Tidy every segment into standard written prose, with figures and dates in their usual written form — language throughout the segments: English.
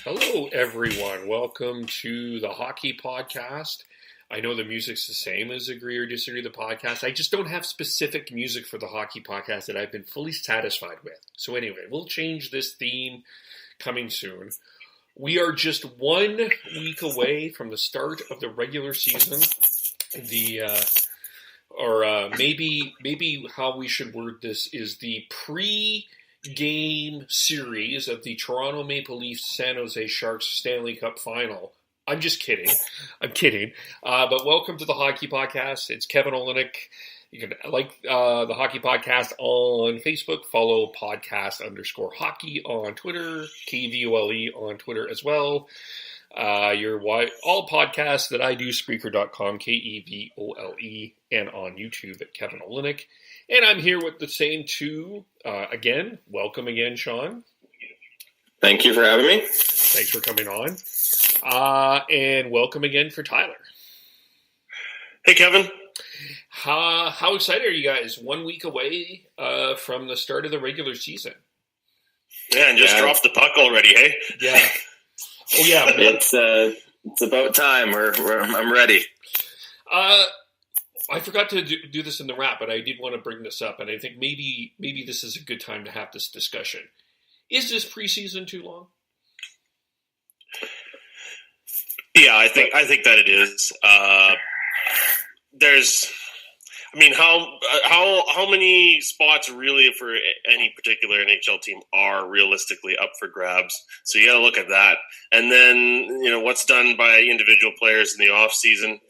Hello, everyone. Welcome to the Hockey Podcast. I know the music's the same as Agree or Disagree the podcast. I just don't have specific music for the Hockey Podcast that I've been fully satisfied with. So anyway, we'll change this theme coming soon. We are just 1 week away from the start of the regular season. Maybe how we should word this is the pre-game series of the Toronto Maple Leafs San Jose Sharks Stanley Cup Final. I'm just kidding. I'm kidding. But welcome to the Hockey Podcast. It's Kevin Olenek. You can like the Hockey Podcast on Facebook. Follow podcast_hockey on Twitter. KVOLE on Twitter as well. All podcasts that I do, Spreaker.com, KEVOLE, and on YouTube at Kevin Olenek. And I'm here with the same two again. Welcome again, Sean. Thank you for having me. Thanks for coming on. And welcome again for Tyler. Hey, Kevin. How excited are you guys? 1 week away from the start of the regular season. Yeah, and just dropped the puck already, hey? Yeah. Oh, yeah. It's about time. I'm ready. I forgot to do this in the wrap, but I did want to bring this up, and I think maybe this is a good time to have this discussion. Is this preseason too long? Yeah, I think that it is. How many spots really for any particular NHL team are realistically up for grabs? So you got to look at that, and then what's done by individual players in the off season.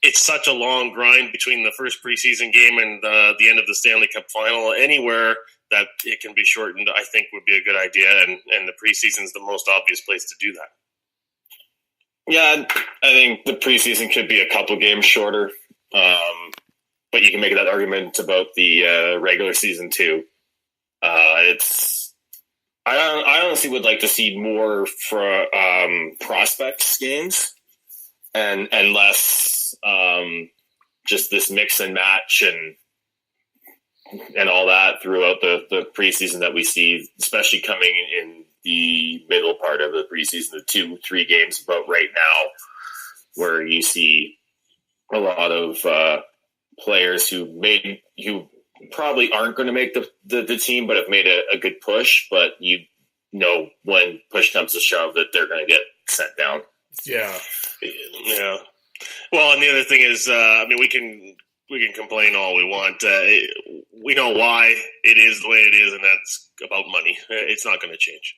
It's such a long grind between the first preseason game and the end of the Stanley Cup Final. Anywhere that it can be shortened, I think would be a good idea, and the preseason is the most obvious place to do that. Yeah, I think the preseason could be a couple games shorter, but you can make that argument about the regular season too. I honestly would like to see more for prospects games and less just this mix and match and all that throughout the preseason that we see, especially coming in the middle part of the preseason, the 2-3 games about right now, where you see a lot of players who probably aren't going to make the team, but have made a good push. But when push comes to shove, that they're going to get sent down. Yeah. Well, and the other thing is, we can complain all we want. We know why it is the way it is, and that's about money. It's not going to change.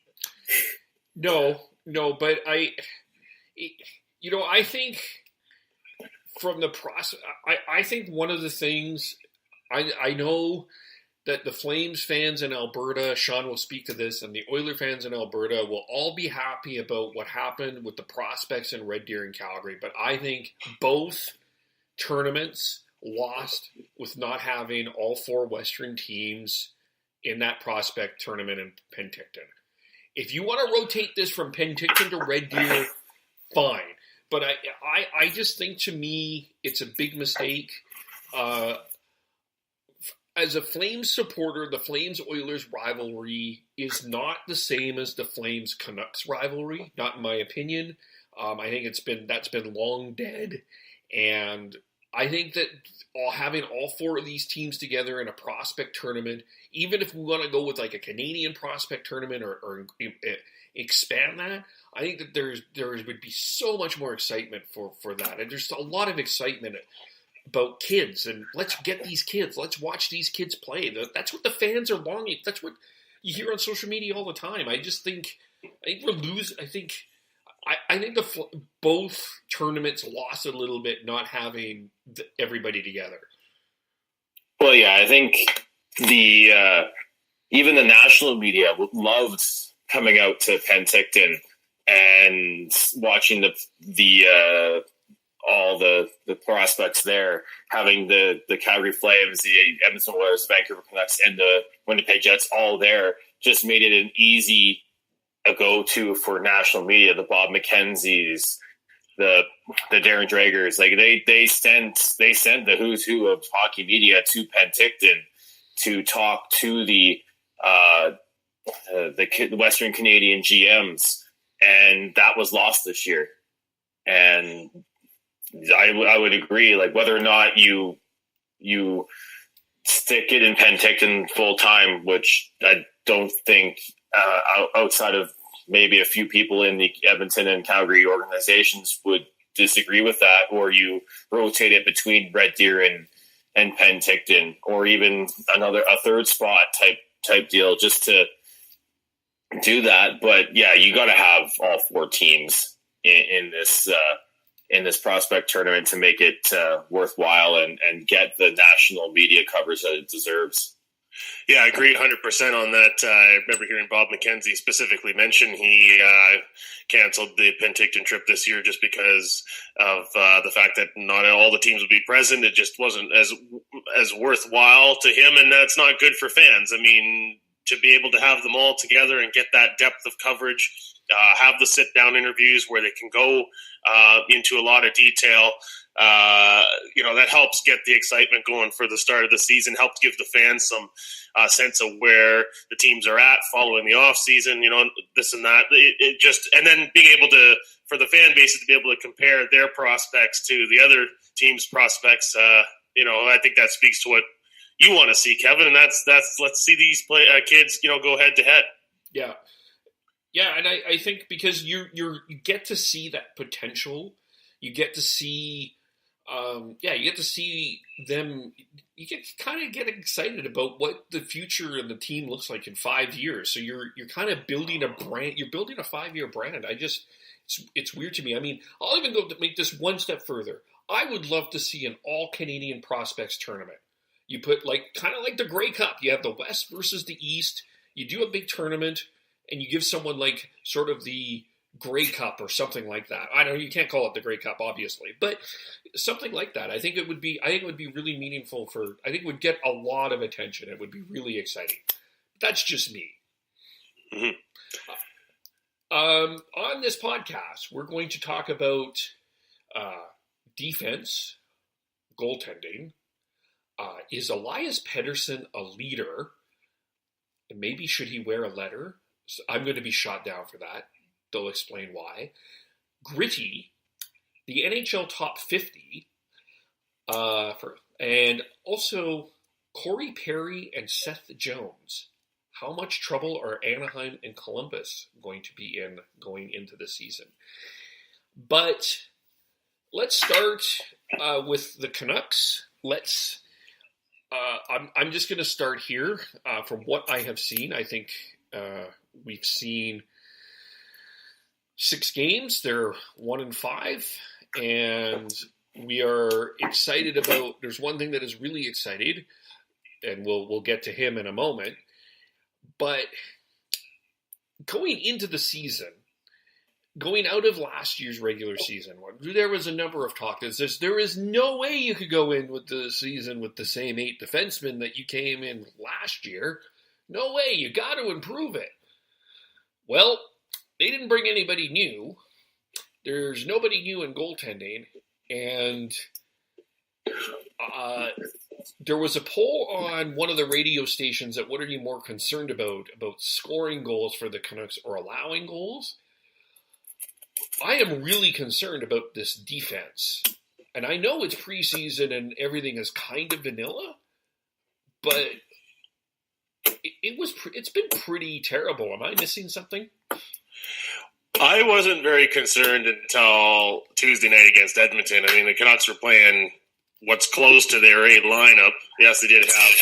No, but I think from the process, I think one of the things I know that the Flames fans in Alberta, Sean will speak to this, and the Oiler fans in Alberta will all be happy about what happened with the prospects in Red Deer and Calgary. But I think both tournaments lost with not having all 4 Western teams in that prospect tournament in Penticton. If you want to rotate this from Penticton to Red Deer, fine. But I just think, to me, it's a big mistake. As a Flames supporter, the Flames-Oilers rivalry is not the same as the Flames-Canucks rivalry, not in my opinion. I think that's been long dead. And I think that having all 4 of these teams together in a prospect tournament, even if we want to go with like a Canadian prospect tournament or expand that, I think that there would be so much more excitement for that. And there's a lot of excitement about kids, and let's get these kids. Let's watch these kids play. That's what the fans are longing. That's what you hear on social media all the time. I think we're losing. I think both tournaments lost a little bit not having everybody together. Well, yeah, I think even the national media loved coming out to Penticton and watching all the prospects there, having the Calgary Flames, the Edmonton Oilers, Vancouver Canucks, and the Winnipeg Jets all there, just made it an easy go-to for national media. The Bob McKenzies, the Darren Dragers, like they sent the who's who of hockey media to Penticton to talk to the the Western Canadian GMs, and that was lost this year. And I would agree, like whether or not you stick it in Penticton full time, which I don't think outside of maybe a few people in the Edmonton and Calgary organizations would disagree with that, or you rotate it between Red Deer and Penticton, or even a third spot type deal just to do that. But yeah, you got to have all four teams in this prospect tournament to make it worthwhile and get the national media coverage that it deserves. Yeah, I agree 100% on that. I remember hearing Bob McKenzie specifically mention he canceled the Penticton trip this year just because of the fact that not all the teams would be present. It just wasn't as worthwhile to him, and that's not good for fans. I mean, to be able to have them all together and get that depth of coverage, have the sit-down interviews where they can go into a lot of detail, that helps get the excitement going for the start of the season, helps give the fans some sense of where the teams are at following the off season, this and that. It just, and then being able to, for the fan bases to be able to compare their prospects to the other team's prospects, I think that speaks to what you want to see, Kevin, and that's let's see these kids, go head to head. Yeah. Yeah, and I think because you get to see that potential, you get to see, you get to see them. You get excited about what the future of the team looks like in 5 years. So you're kind of building a brand. You're building a 5-year brand. It's weird to me. I mean, I'll even go to make this one step further. I would love to see an all Canadian prospects tournament. You put kind of like the Grey Cup. You have the West versus the East. You do a big tournament. And you give someone sort of the Grey Cup or something like that. I know you can't call it the Grey Cup, obviously, but something like that. I think it would be really meaningful I think it would get a lot of attention. It would be really exciting. That's just me. Mm-hmm. On this podcast, we're going to talk about defense, goaltending. Is Elias Petterrson a leader? And maybe should he wear a letter? I'm going to be shot down for that. They'll explain why. Gritty, the NHL Top 50, and also Corey Perry and Seth Jones. How much trouble are Anaheim and Columbus going to be in going into the season? But let's start with the Canucks. I'm just going to start here. From what I have seen, I think we've seen 6 games. They're 1-5, and we are excited about. There's one thing that is really excited, and we'll get to him in a moment. But going into the season, going out of last year's regular season, there was a number of talk that says there is no way you could go in with the season with the same 8 defensemen that you came in last year. No way. You got to improve it. Well, they didn't bring anybody new. There's nobody new in goaltending. And there was a poll on one of the radio stations that what are you more concerned about scoring goals for the Canucks or allowing goals? I am really concerned about this defense. And I know it's preseason and everything is kind of vanilla, but it's been pretty terrible. Am I missing something? I wasn't very concerned until Tuesday night against Edmonton. I mean, the Canucks were playing what's close to their A lineup. Yes, they did have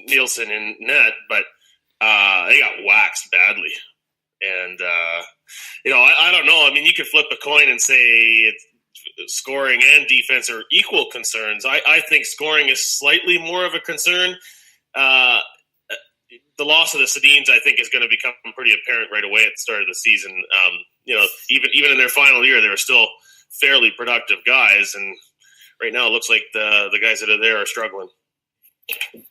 Nielsen in net, but they got waxed badly. And, I don't know. I mean, you could flip a coin and say scoring and defense are equal concerns. I think scoring is slightly more of a concern. The loss of the Sedins, I think, is going to become pretty apparent right away at the start of the season. Even in their final year, they were still fairly productive guys, and right now it looks like the guys that are there are struggling.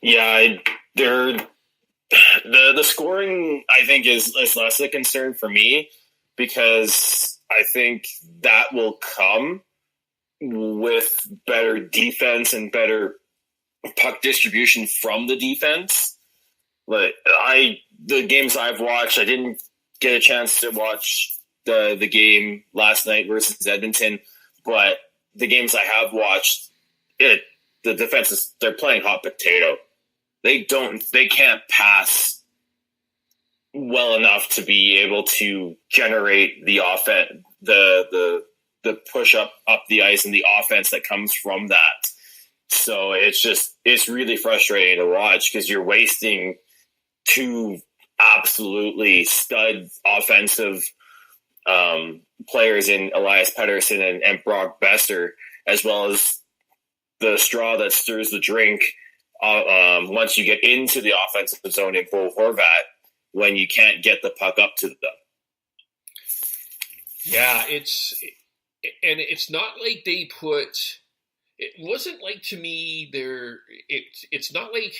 Yeah, the scoring, I think, is less a concern for me because I think that will come with better defense and better puck distribution from the defense. But I the games I've watched, I didn't get a chance to watch the game last night versus Edmonton, but the games I have watched, the defense they're playing hot potato. They can't pass well enough to be able to generate the offense, the push up the ice and the offense that comes from that. So it's really frustrating to watch because you're wasting two absolutely stud offensive players in Elias Petterrson and Brock Besser, as well as the straw that stirs the drink once you get into the offensive zone in Bo Horvat when you can't get the puck up to them. Yeah, it's not like they put. It wasn't like, to me, it's not like,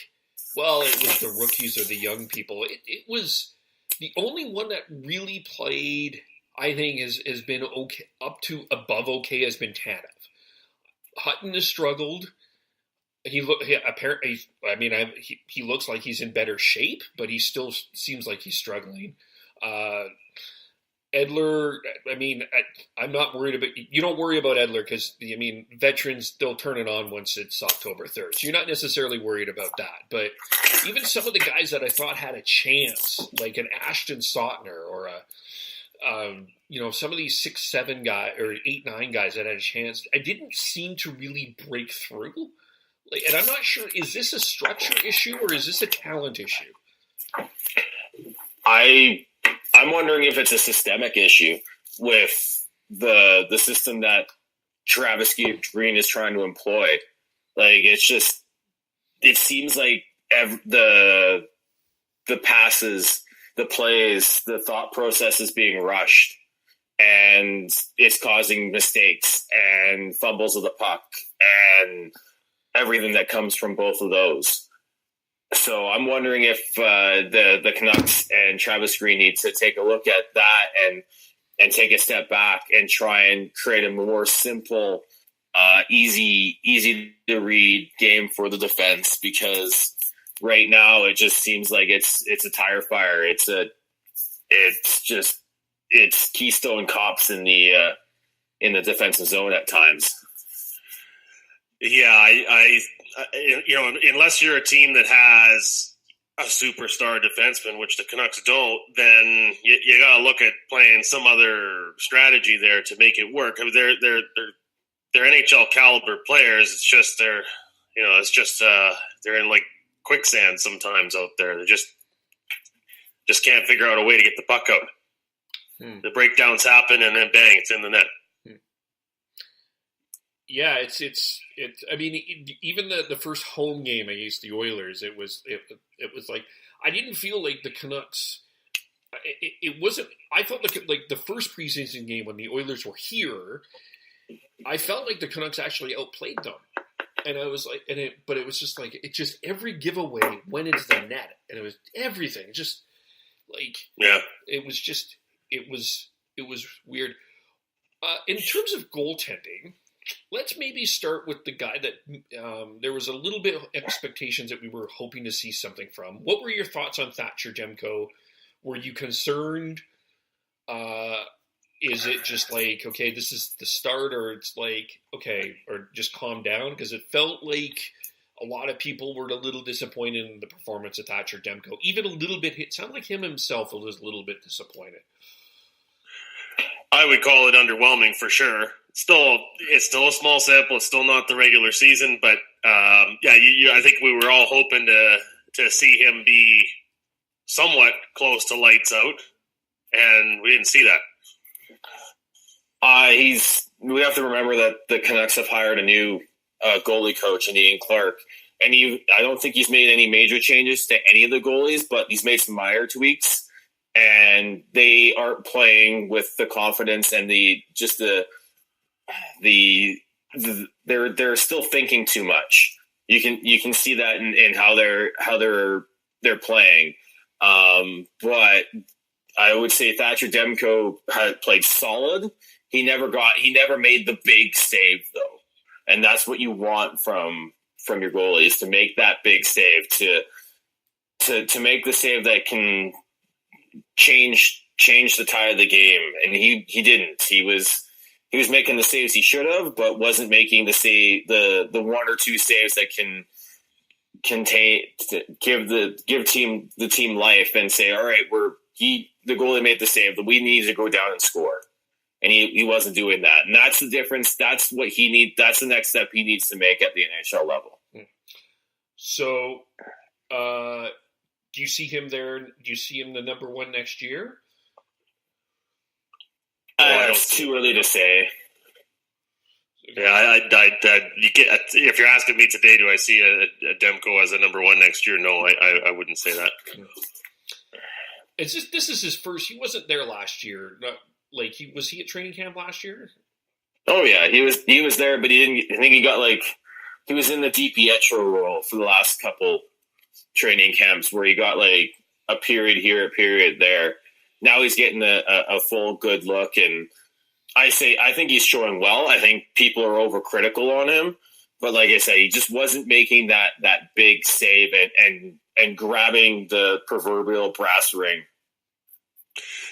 well, it was the rookies or the young people. It was the only one that really played, I think, has been okay, up to above okay, has been Tanev. Hutton has struggled. He looks like he's in better shape, but he still seems like he's struggling. Edler, I'm not worried about. You don't worry about Edler because veterans, they'll turn it on once it's October 3rd. So you're not necessarily worried about that. But even some of the guys that I thought had a chance, like an Ashton Sautner or some of these 6-7 guys or 8-9 guys that had a chance, I didn't seem to really break through. And I'm not sure, is this a structure issue or is this a talent issue? I'm wondering if it's a systemic issue with the system that Travis Green is trying to employ. Like, it seems like the passes, the plays, the thought process is being rushed, and it's causing mistakes and fumbles of the puck and everything that comes from both of those. So I'm wondering if the Canucks and Travis Green need to take a look at that and take a step back and try and create a more simple, easy to read game for the defense, because right now it just seems like it's a tire fire. It's Keystone Cops in the defensive zone at times. Yeah, unless you're a team that has a superstar defenseman, which the Canucks don't, then you got to look at playing some other strategy there to make it work. I mean, they're NHL caliber players. It's just they're in like quicksand sometimes out there. They just can't figure out a way to get the puck out. The breakdowns happen, and then bang, it's in the net. Yeah, it's. I mean, even the first home game against the Oilers, it was like, I didn't feel like the Canucks. It wasn't. I felt like the first preseason game when the Oilers were here, I felt like the Canucks actually outplayed them, and I was like, but it was just like every giveaway went into the net, and it was everything. Just like, yeah, it was weird. In terms of goaltending, let's maybe start with the guy that there was a little bit of expectations that we were hoping to see something from. What were your thoughts on Thatcher Demko? Were you concerned? Is it just like, okay, this is the start, or it's like, okay, or just calm down? Because it felt like a lot of people were a little disappointed in the performance of Thatcher Demko. Even a little bit, it sounded like him himself was a little bit disappointed. I would call it underwhelming for sure. It's still a small sample. It's still not the regular season, but I think we were all hoping to see him be somewhat close to lights out, and we didn't see that. We have to remember that the Canucks have hired a new goalie coach in Ian Clark, and I don't think he's made any major changes to any of the goalies, but he's made some minor tweaks, and they aren't playing with the confidence and they're still thinking too much. You can see that in how they're playing. But I would say Thatcher Demko had played solid. He never made the big save though, and that's what you want from your goalies, to make that big save, to to make the save that can change the tide of the game, and he didn't. He was making the saves he should have, but wasn't making the one or two saves that can give the team life and say, all right, the goalie made the save, but we need to go down and score. And he wasn't doing that. And that's the difference. That's what he needs. That's the next step he needs to make at the NHL level. So, do you see him there? Do you see him the number one next year? It's too early to say. Yeah, if you're asking me today, do I see a Demko as a number one next year? No, I wouldn't say that. This is his first. He wasn't there last year. Was he at training camp last year? Oh yeah, he was there, but he didn't. I think he was in the DPH role for the last couple training camps where he got like a period here, a period there. Now he's getting a full good look, and I think he's showing well. I think people are overcritical on him, but like I said, he just wasn't making that big save and grabbing the proverbial brass ring.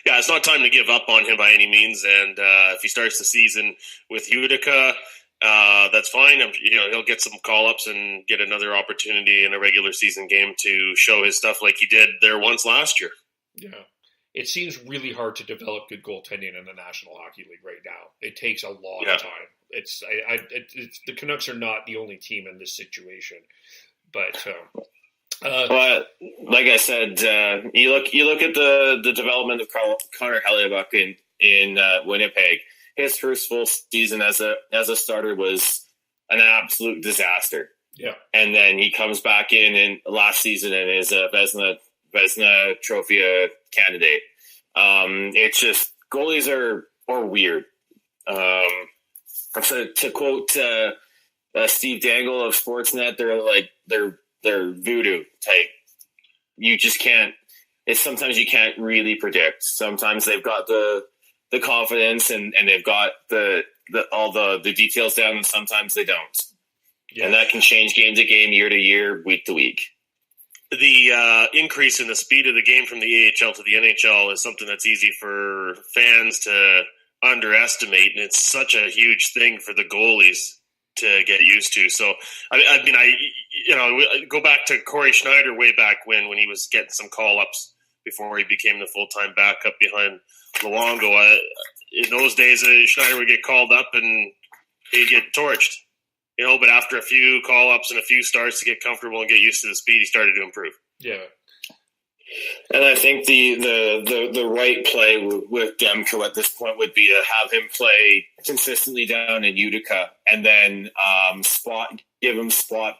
Yeah, it's not time to give up on him by any means. And if he starts the season with Utica, that's fine. He'll get some call-ups and get another opportunity in a regular season game to show his stuff like he did there once last year. Yeah. It seems really hard to develop good goaltending in the National Hockey League right now. It takes a lot of time. It's the Canucks are not the only team in this situation, but like I said, you look at the development of Connor Hellebuyck in Winnipeg. His first full season as a starter was an absolute disaster. Yeah, and then he comes back in last season and is a Vezina Trophy candidate. It's just goalies are weird. To quote Steve Dangle of Sportsnet, they're voodoo type. You just can't. Sometimes you can't really predict. Sometimes they've got the confidence and they've got all the details down, and sometimes they don't. Yeah. And that can change game to game, year to year, week to week. The increase in the speed of the game from the AHL to the NHL is something that's easy for fans to underestimate, and it's such a huge thing for the goalies to get used to. So, I go back to Corey Schneider way back when he was getting some call-ups before he became the full-time backup behind Luongo. In those days, Schneider would get called up and he'd get torched. But after a few call-ups and a few starts to get comfortable and get used to the speed, he started to improve. Yeah. And I think the right play with Demko at this point would be to have him play consistently down in Utica, and then give him spot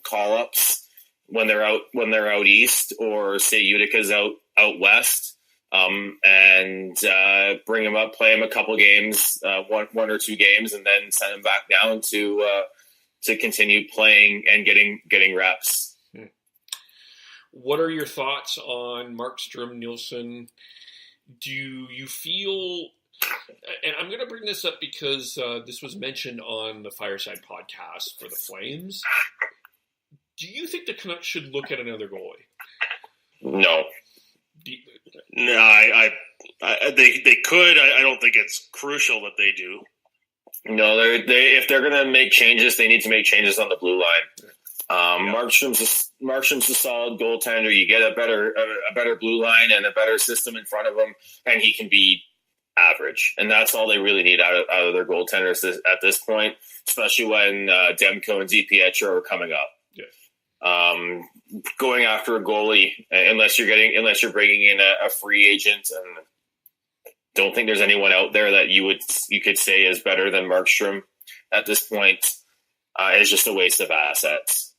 call-ups when they're out east, or say Utica's out west. And bring him up, play him a couple games, one or two games, and then send him back down to continue playing and getting reps. What are your thoughts on Markstrom, Nielsen? Do you feel, and I'm going to bring this up because this was mentioned on the Fireside podcast for the Flames, do you think the Canucks should look at another goalie? No. No, they could. I don't think it's crucial that they do. No, if they're going to make changes, they need to make changes on the blue line. Markstrom's a solid goaltender. You get a better blue line and a better system in front of him, and he can be average. And that's all they really need out of their goaltenders at this point, especially when Demko and DiPietro are coming up. Yeah. Going after a goalie, unless you're bringing in a free agent, and don't think there's anyone out there that you could say is better than Markstrom at this point. Is just a waste of assets.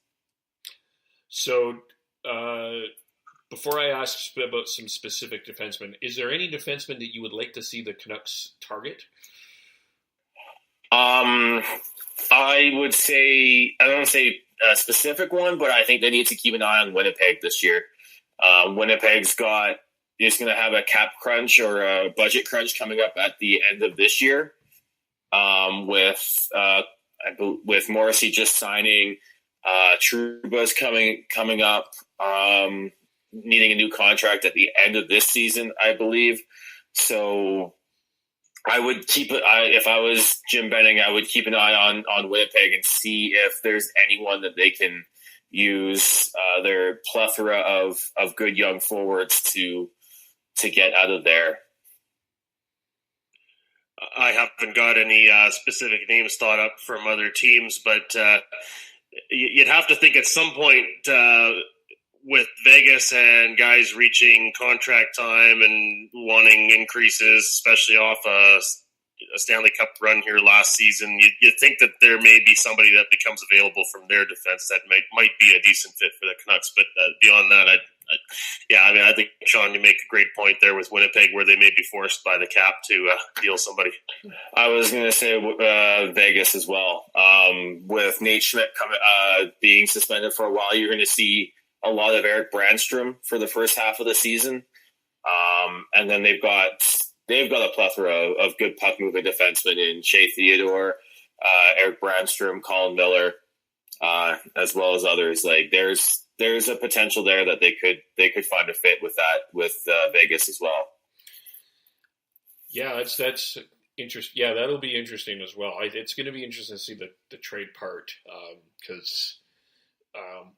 So, before I ask about some specific defensemen, is there any defenseman that you would like to see the Canucks target? I would say, I don't say a specific one, but I think they need to keep an eye on Winnipeg this year. Winnipeg's is going to have a cap crunch or a budget crunch coming up at the end of this year. With Morrissey just signing, Trouba's coming up. needing a new contract at the end of this season, I believe. So I would if I was Jim Benning, I would keep an eye on Winnipeg and see if there's anyone that they can use their plethora of good young forwards to get out of there. I haven't got any specific names thought up from other teams, but you'd have to think at some point with Vegas and guys reaching contract time and wanting increases, especially off a Stanley Cup run here last season, you'd think that there may be somebody that becomes available from their defense that might be a decent fit for the Canucks. But beyond that, I think, Sean, you make a great point there with Winnipeg, where they may be forced by the cap to deal somebody. I was going to say Vegas as well. With Nate Schmidt being suspended for a while, you're going to see a lot of Eric Brandstrom for the first half of the season. And then they've got a plethora of good puck-moving defensemen in Shea Theodore, Eric Brandstrom, Colin Miller, as well as others. Like there's a potential there that they could find a fit with Vegas as well. Yeah, that's interesting. Yeah, that'll be interesting as well. It's going to be interesting to see the trade part because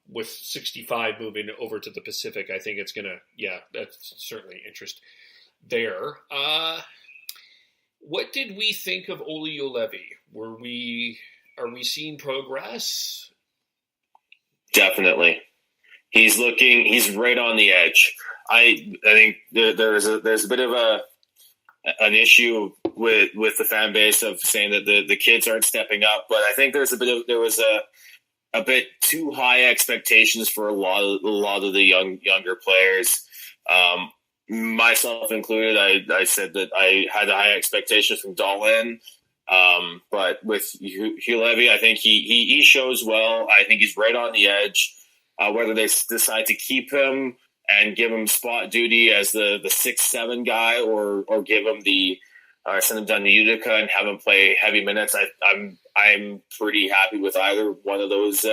with 65 moving over to the Pacific, I think it's going to, that's certainly interest there. What did we think of Olli Juolevi? Are we seeing progress? Definitely. He's right on the edge. I think there's a bit of an issue with the fan base of saying that the kids aren't stepping up, but I think there was a bit too high expectations for a lot of the younger players. Myself included, I said that I had high expectations from Dahlin, but with Juolevi, I think he shows well. I think he's right on the edge. Whether they decide to keep him and give him spot duty as the 6-7 guy, or give him send him down to Utica and have him play heavy minutes, I'm pretty happy with either one of those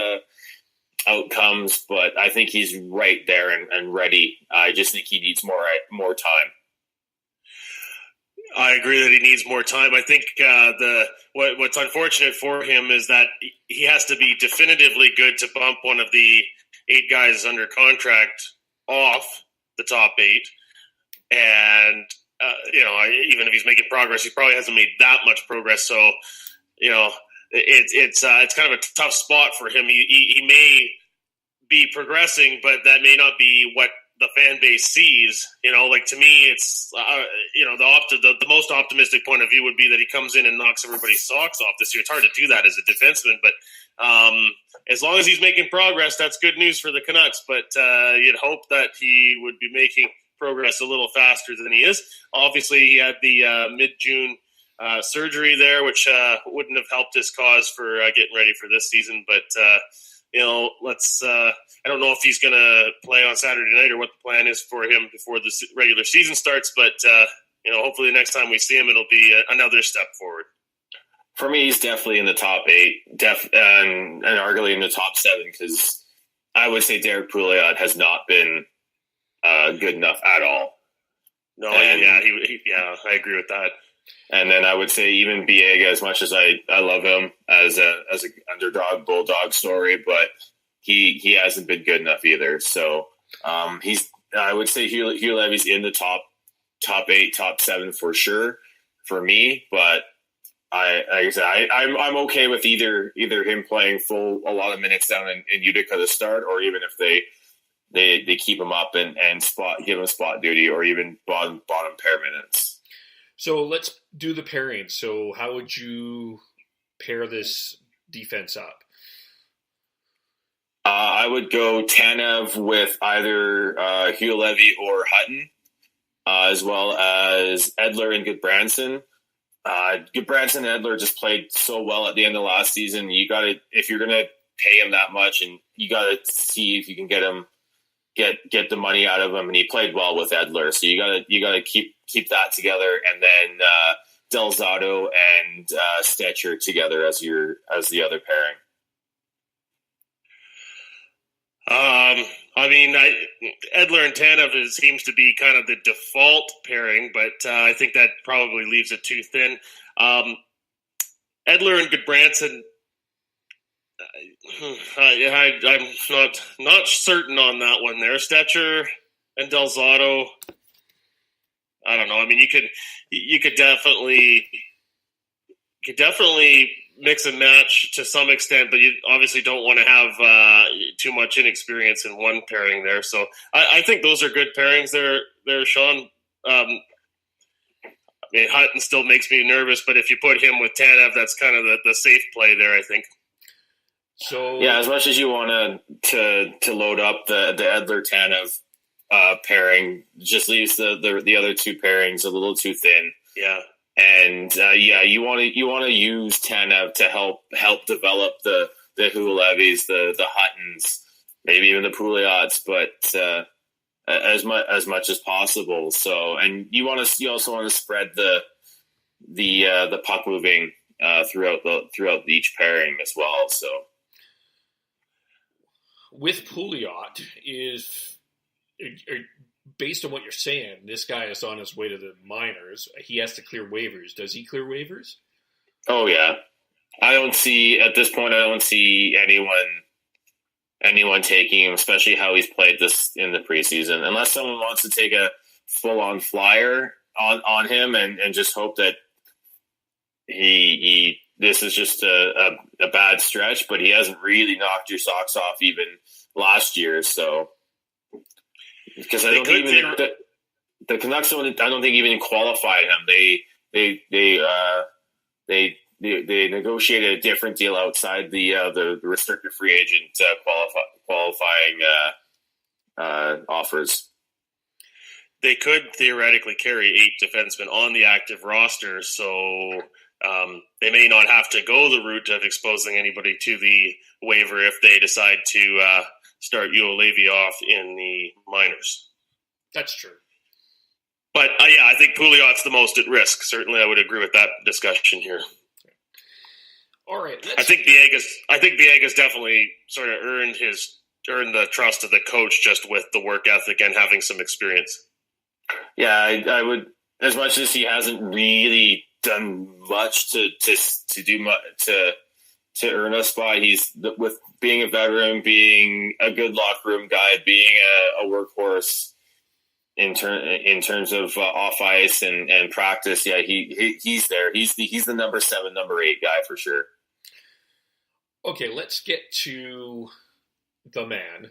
outcomes. But I think he's right there and ready. I just think he needs more time. I agree that he needs more time. I think what's unfortunate for him is that he has to be definitively good to bump one of the 8 guys under contract off the top 8. And, even if he's making progress, he probably hasn't made that much progress. So, it's kind of a tough spot for him. He may be progressing, but that may not be what the fan base sees. To me, it's the most optimistic point of view would be that he comes in and knocks everybody's socks off this year. It's hard to do that as a defenseman, but as long as he's making progress, that's good news for the Canucks. But you'd hope that he would be making progress a little faster than he is. Obviously, he had the mid-June surgery there, which wouldn't have helped his cause for getting ready for this season. But I don't know if he's going to play on Saturday night or what the plan is for him before the regular season starts. But hopefully the next time we see him, it'll be another step forward. For me, he's definitely in the top 8, and arguably in the top 7, because I would say Derek Pouliot has not been good enough at all. No, I agree with that. And then I would say even Biega, as much as I love him as an underdog bulldog story, but he hasn't been good enough either. So I would say Hugh Levy's in the top 8, top 7 for sure for me, but I'm okay with either him playing a lot of minutes down in Utica to start, or even if they keep him up and give him spot duty, or even bottom pair minutes. So let's do the pairing. So how would you pair this defense up? I would go Tanev with either Hugh Levy or Hutton, as well as Edler and Goodbranson. Goodbranson and Edler just played so well at the end of last season. If you're gonna pay him that much, and you gotta see if you can get the money out of him. And he played well with Edler, so you gotta keep that together, and then Del Zotto and Stetcher together as the other pairing. Edler and Tanev seems to be kind of the default pairing, but I think that probably leaves it too thin. Edler and Goodbranson, I'm not certain on that one there. Stetcher and Delzato, I don't know. I mean, you could definitely mix and match to some extent, but you obviously don't want to have too much inexperience in one pairing there. So I think those are good pairings there, Sean. Hutton still makes me nervous, but if you put him with Tanev, that's kind of the safe play there, I think. So yeah, as much as you want to load up the Edler Tanev pairing, just leaves the other two pairings a little too thin. Yeah. And you want to use Tanev to help develop the Hulevis, the Huttons, maybe even the Pouliot's, but as much as possible. So, and you also want to spread the puck moving throughout each pairing as well. So, with Pouliot based on what you're saying, this guy is on his way to the minors. He has to clear waivers. Does he clear waivers? Oh yeah, at this point, I don't see anyone taking him, especially how he's played this in the preseason, unless someone wants to take a full-on flyer on him and just hope that he this is just a bad stretch, but he hasn't really knocked your socks off even last year. So, because I don't think even the Canucks I don't think even qualified him. They negotiated a different deal outside the restricted free agent qualifying offers. They could theoretically carry 8 defensemen on the active roster, so they may not have to go the route of exposing anybody to the waiver if they decide to start Juolevi off in the minors. That's true. But I think Pouliot's the most at risk. Certainly, I would agree with that discussion here. All right. I think Viegas definitely sort of earned the trust of the coach just with the work ethic and having some experience. Yeah, I would. As much as he hasn't really done much to earn a spot, he's with being a veteran, being a good locker room guy, being a workhorse in terms of off ice and practice. Yeah, he's there. He's the number 7, number 8 guy for sure. Okay, let's get to the man.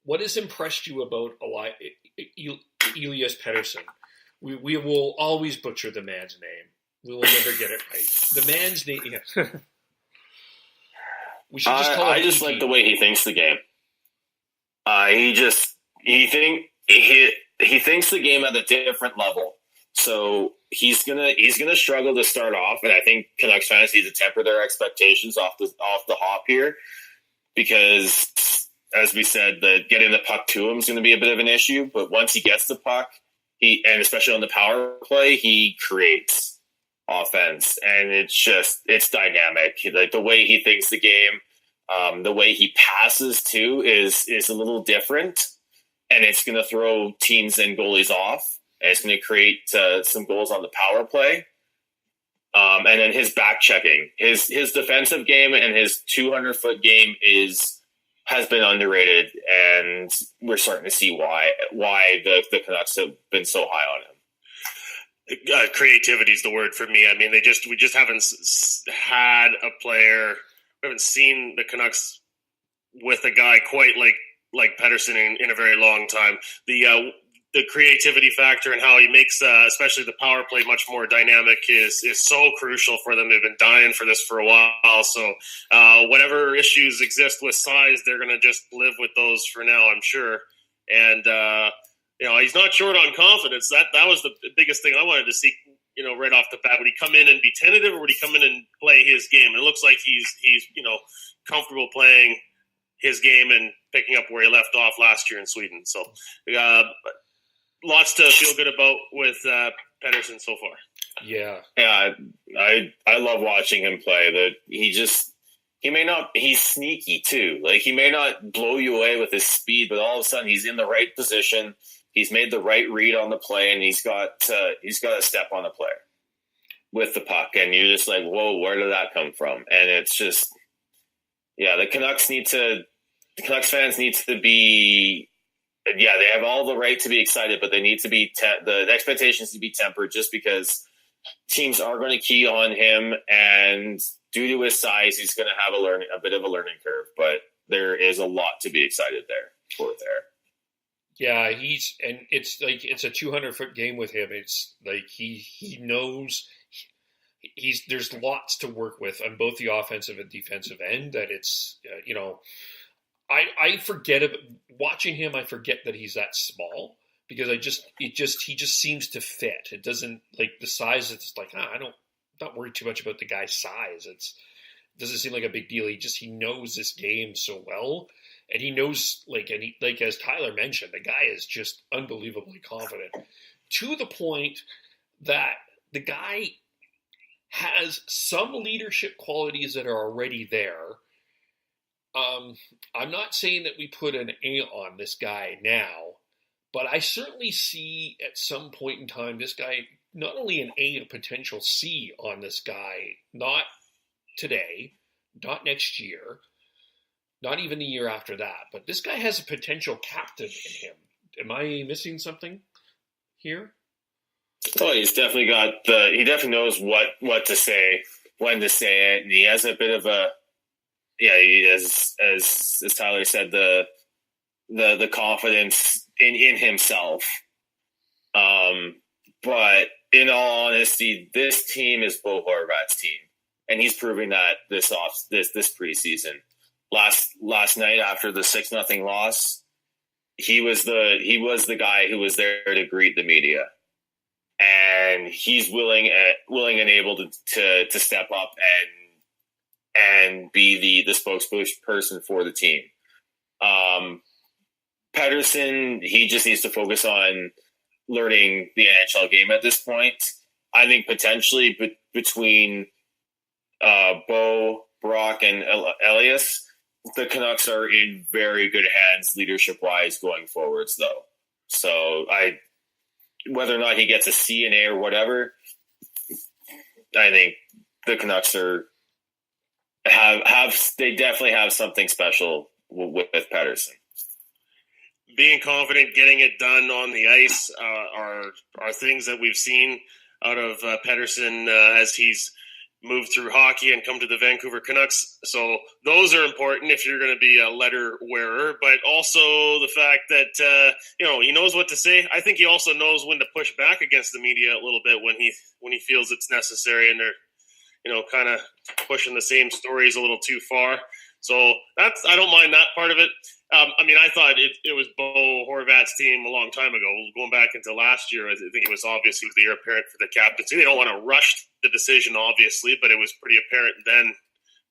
What has impressed you about Elias Petterrson? We will always butcher the man's name. We will never get it right. The man's name. Yeah. We should just call him. I just like the way he thinks the game. He thinks the game at a different level. So he's gonna struggle to start off, and I think Canucks fans need to temper their expectations off the hop here, because as we said, getting the puck to him is going to be a bit of an issue. But once he gets the puck, and especially on the power play, he creates offense, and it's dynamic. Like the way he thinks the game, the way he passes too is a little different, and it's going to throw teams and goalies off. And it's going to create some goals on the power play. And then his back checking, his defensive game and his 200-foot game has been underrated, and we're starting to see why the Canucks have been so high on him. Creativity is the word for me. I mean, we just haven't had a player. We haven't seen the Canucks with a guy quite like Petterrson in a very long time. The creativity factor and how he makes, especially the power play, much more dynamic is so crucial for them. They've been dying for this for a while. So whatever issues exist with size, they're going to just live with those for now, I'm sure. And he's not short on confidence. That was the biggest thing I wanted to see. Right off the bat, would he come in and be tentative, or would he come in and play his game? It looks like he's comfortable playing his game and picking up where he left off last year in Sweden. So. Lots to feel good about with Petterrson so far. Yeah. I love watching him play. he's sneaky too. Like, he may not blow you away with his speed, but all of a sudden he's in the right position. He's made the right read on the play, and he's got a step on the player with the puck. And you're just like, whoa, where did that come from? And it's just, yeah, the Canucks fans need to be, yeah, they have all the right to be excited, but they need to be, the expectations to be tempered, just because teams are going to key on him, and due to his size, he's going to have a bit of a learning curve, but there is a lot to be excited there. Yeah, it's like, it's a 200-foot game with him. It's like he knows there's lots to work with on both the offensive and defensive end. That it's I forget it watching him. I forget that he's that small, because he just seems to fit. It doesn't, like, the size. It's like, I'm not worried too much about the guy's size. It doesn't seem like a big deal. He knows this game so well. And he knows, as Tyler mentioned, the guy is just unbelievably confident, to the point that the guy has some leadership qualities that are already there. I'm not saying that we put an A on this guy now, but I certainly see at some point in time this guy, not only an A, a potential C on this guy, not today, not next year, not even the year after that, but this guy has a potential captain in him. Am I missing something here? Oh, he definitely knows what to say, when to say it, and he has a bit of a, yeah, as Tyler said, the confidence in himself. But in all honesty, this team is Bo Horvat's team, and he's proving that this preseason. Last night after the 6-0 loss, he was the guy who was there to greet the media, and he's willing and able to step up and be the spokesperson for the team. Petterrson, he just needs to focus on learning the NHL game at this point. I think potentially between Bo, Brock, and Elias, the Canucks are in very good hands leadership-wise going forwards, though. So whether or not he gets a C, an A, or whatever, I think the Canucks they definitely have something special with Petterrson. Being confident, getting it done on the ice are things that we've seen out of Petterrson as he's moved through hockey and come to the Vancouver Canucks. So those are important if you're going to be a letter wearer, but also the fact that, he knows what to say. I think he also knows when to push back against the media a little bit when he feels it's necessary and they're, kind of pushing the same stories a little too far. So I don't mind that part of it. I thought it was Bo Horvat's team a long time ago. Going back into last year, I think it was obvious he was the heir apparent for the captaincy. They don't want to rush the decision, obviously, but it was pretty apparent then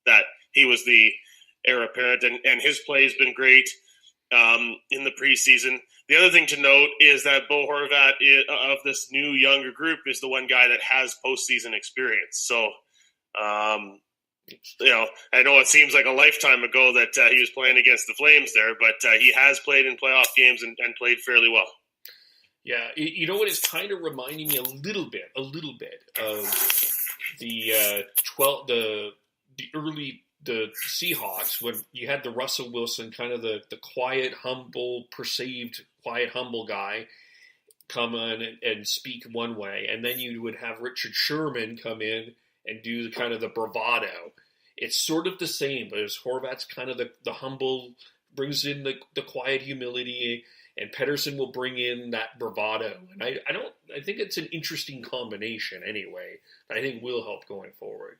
that he was the heir apparent, and his play has been great in the preseason. The other thing to note is that Bo Horvat of this new younger group is the one guy that has postseason experience. So, I know it seems like a lifetime ago that he was playing against the Flames there, but he has played in playoff games and played fairly well. Yeah, you know what is kind of reminding me a little bit of the Seahawks when you had the Russell Wilson, kind of the perceived quiet, humble guy come on and speak one way, and then you would have Richard Sherman come in and do the kind of the bravado. It's sort of the same, but as Horvat's kind of the humble, brings in the quiet humility, and Petterrson will bring in that bravado. And I think it's an interesting combination anyway. I think will help going forward.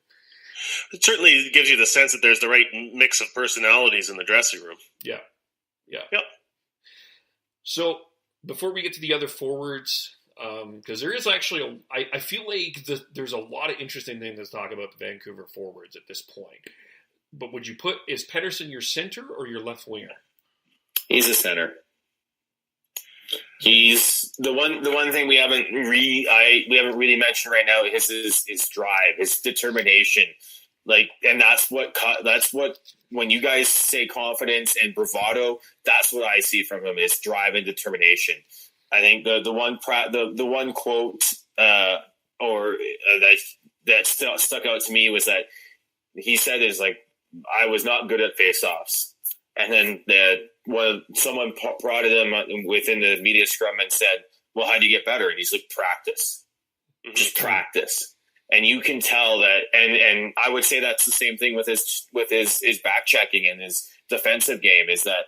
It certainly gives you the sense that there's the right mix of personalities in the dressing room. Yeah. Yep. So before we get to the other forwards, because there is actually I feel like there's a lot of interesting things to talk about the Vancouver forwards at this point. But is Petterrson your center or your left winger? He's a center. He's the one thing we haven't really mentioned right now is his drive, his determination and that's what when you guys say confidence and bravado, that's what I see from him is drive and determination. I think the one quote that stuck out to me was that he said is like, I was not good at face-offs. And then someone prodded him within the media scrum and said, well, how do you get better? And he's like, practice. Just practice. And you can tell that, and I would say that's the same thing with his back checking and his defensive game, is that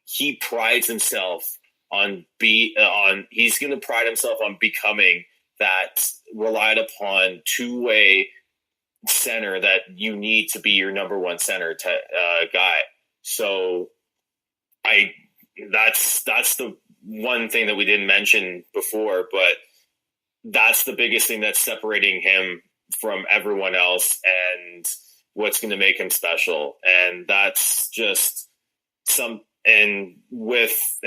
he prides himself he's going to pride himself on becoming that relied upon two-way center that you need to be your number one center guy. So that's the one thing that we didn't mention before, but that's the biggest thing that's separating him from everyone else and what's going to make him special. And that's just and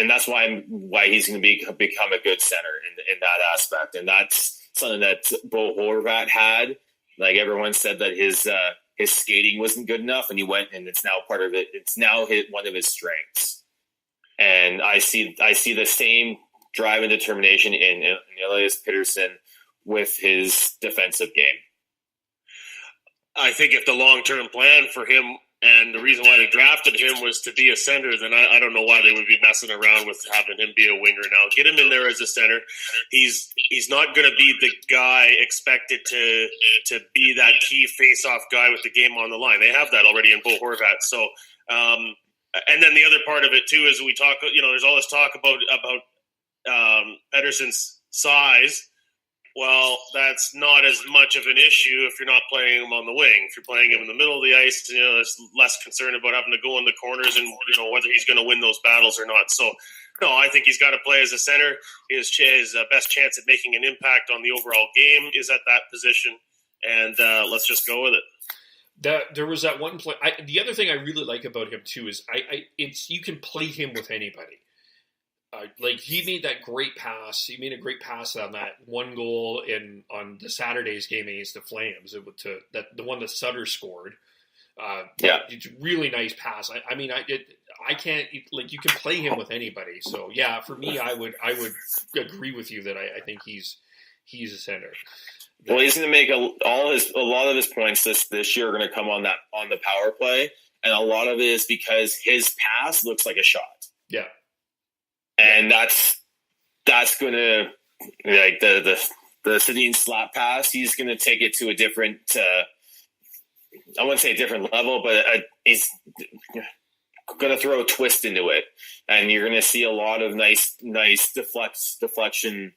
that's why he's going to become a good center in that aspect. And that's something that Bo Horvat had. Like everyone said that his skating wasn't good enough, and he went, and it's now part of it. It's now one of his strengths. And I see the same drive and determination in Elias Petterrson with his defensive game. I think if the long-term plan for him and the reason why they drafted him was to be a center, then I don't know why they would be messing around with having him be a winger now. Get him in there as a center. He's not going to be the guy expected to be that key face-off guy with the game on the line. They have that already in Bo Horvat. So, and then the other part of it too is we talk. There's all this talk about Pettersson's size. Well, that's not as much of an issue if you're not playing him on the wing. If you're playing him in the middle of the ice, there's less concern about having to go in the corners and whether he's going to win those battles or not. So, no, I think he's got to play as a center. His best chance at making an impact on the overall game is at that position, and let's just go with it. There was that one play. The other thing I really like about him too is you can play him with anybody. Like he made that great pass. He made a great pass on that one goal on the Saturday's game against the Flames. The one that Sutter scored. It's a really nice pass. I can't you can play him with anybody. So yeah, for me, I would agree with you that I think he's a center. Well, he's going to make a lot of his points this year are going to come on the power play, and a lot of it is because his pass looks like a shot. Yeah. And that's going to, like the Sedin slap pass, he's going to take it to a different, I wouldn't say a different level, but he's going to throw a twist into it. And you're going to see a lot of nice deflection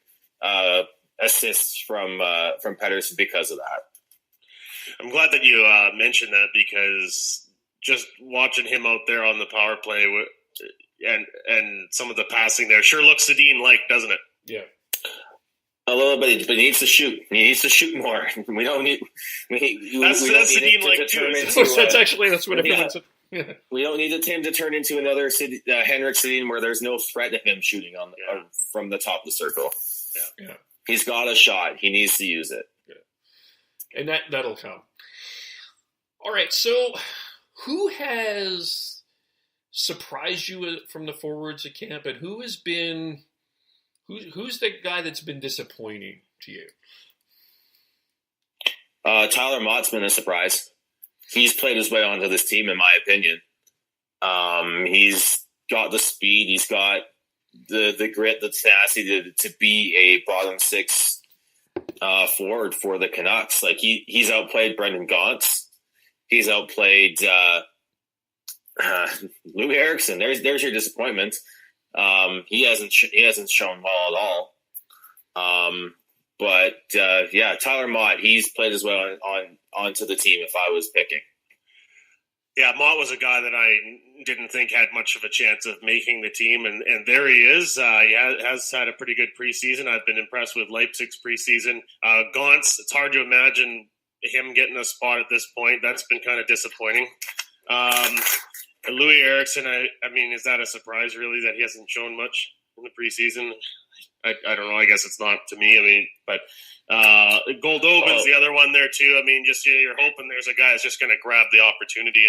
assists from Petterrson because of that. I'm glad that you mentioned that, because just watching him out there on the power play and some of the passing there sure looks Sedin-like, doesn't it? Yeah. A little bit, but he needs to shoot. He needs to shoot more. We don't need. That's Sedin-like too. That's what everyone said. Yeah. We don't need him to turn into another Henrik Sedin where there's no threat of him shooting from the top of the circle. Yeah. He's got a shot. He needs to use it. Yeah. And that'll come. All right. So, who has surprised you from the forwards at camp, and who's the guy that's been disappointing to you? Tyler Mott's been a surprise. He's played his way onto this team, in my opinion. He's got the speed. He's got the grit, the tenacity to be a bottom six forward for the Canucks. Like he's outplayed Brendan Gaunce. He's outplayed Lou Eriksson. There's your disappointment. He hasn't shown well at all. But Tyler Mott, he's played his way onto the team if I was picking. Yeah, Mott was a guy that I didn't think had much of a chance of making the team, and there he is. He has had a pretty good preseason. I've been impressed with Leipzig's preseason. Gaunce, it's hard to imagine him getting a spot at this point. That's been kind of disappointing. Louis Eriksson, I mean, is that a surprise really that he hasn't shown much in the preseason? I don't know. I guess it's not to me. I mean, but Goldobin's the other one there too. I mean, just you're hoping there's a guy that's just going to grab the opportunity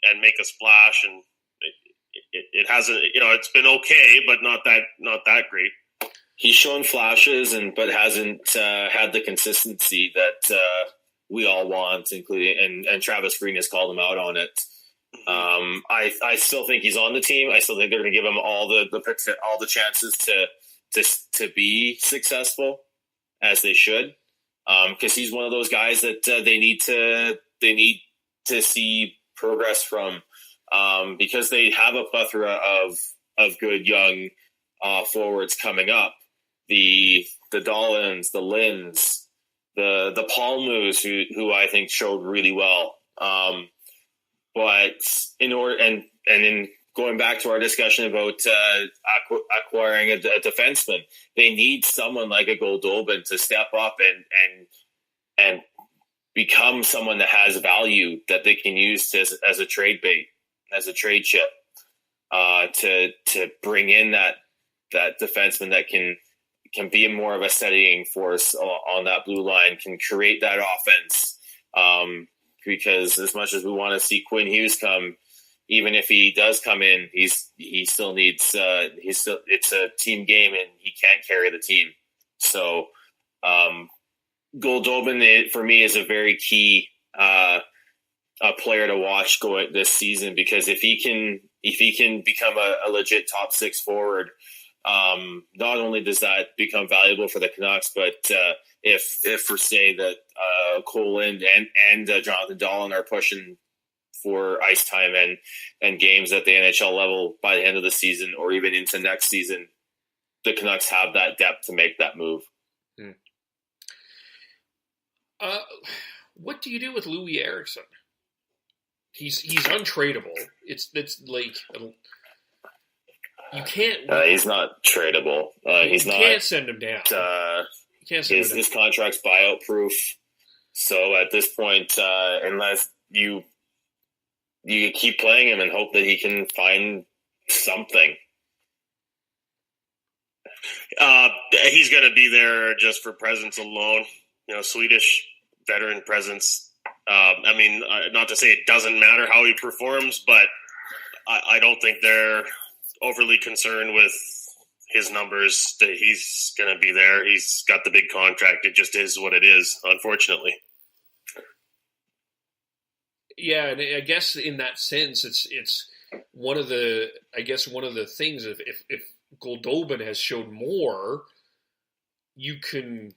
and make a splash. And it hasn't. It's been okay, but not that great. He's shown flashes, but hasn't had the consistency that we all want, including and Travis Green has called him out on it. I still think he's on the team. I still think they're going to give him all the chances to be successful, as they should, because he's one of those guys that they need to see progress from, because they have a plethora of good young forwards coming up. The Dollins, the Linds, the Palmus, who I think showed really well. But in going back to our discussion about acquiring a defenseman, they need someone like a Goldobin to step up and become someone that has value that they can use as a trade bait, as a trade chip, to bring in that defenseman that can be more of a steadying force on that blue line, can create that offense. Because as much as we want to see Quinn Hughes come, even if he does come in, he still needs it's a team game and he can't carry the team. So Goldobin for me is a very key a player to watch going this season, because if he can become a legit top six forward, not only does that become valuable for the Canucks, but if for say that Cole Lind and Jonathan Dahlen are pushing for ice time and games at the NHL level by the end of the season or even into next season, the Canucks have that depth to make that move. What do you do with Louis Eriksson? He's untradeable. It's like you can't. He's not tradable. You can't send him down. His contract's buyout proof. So at this point, unless you keep playing him and hope that he can find something. He's going to be there just for presence alone. Swedish veteran presence. I mean, not to say it doesn't matter how he performs, but I don't think they're overly concerned with his numbers, that he's going to be there. He's got the big contract. It just is what it is, unfortunately. Yeah, and I guess in that sense, it's one of the things. If Goldobin has shown more, you can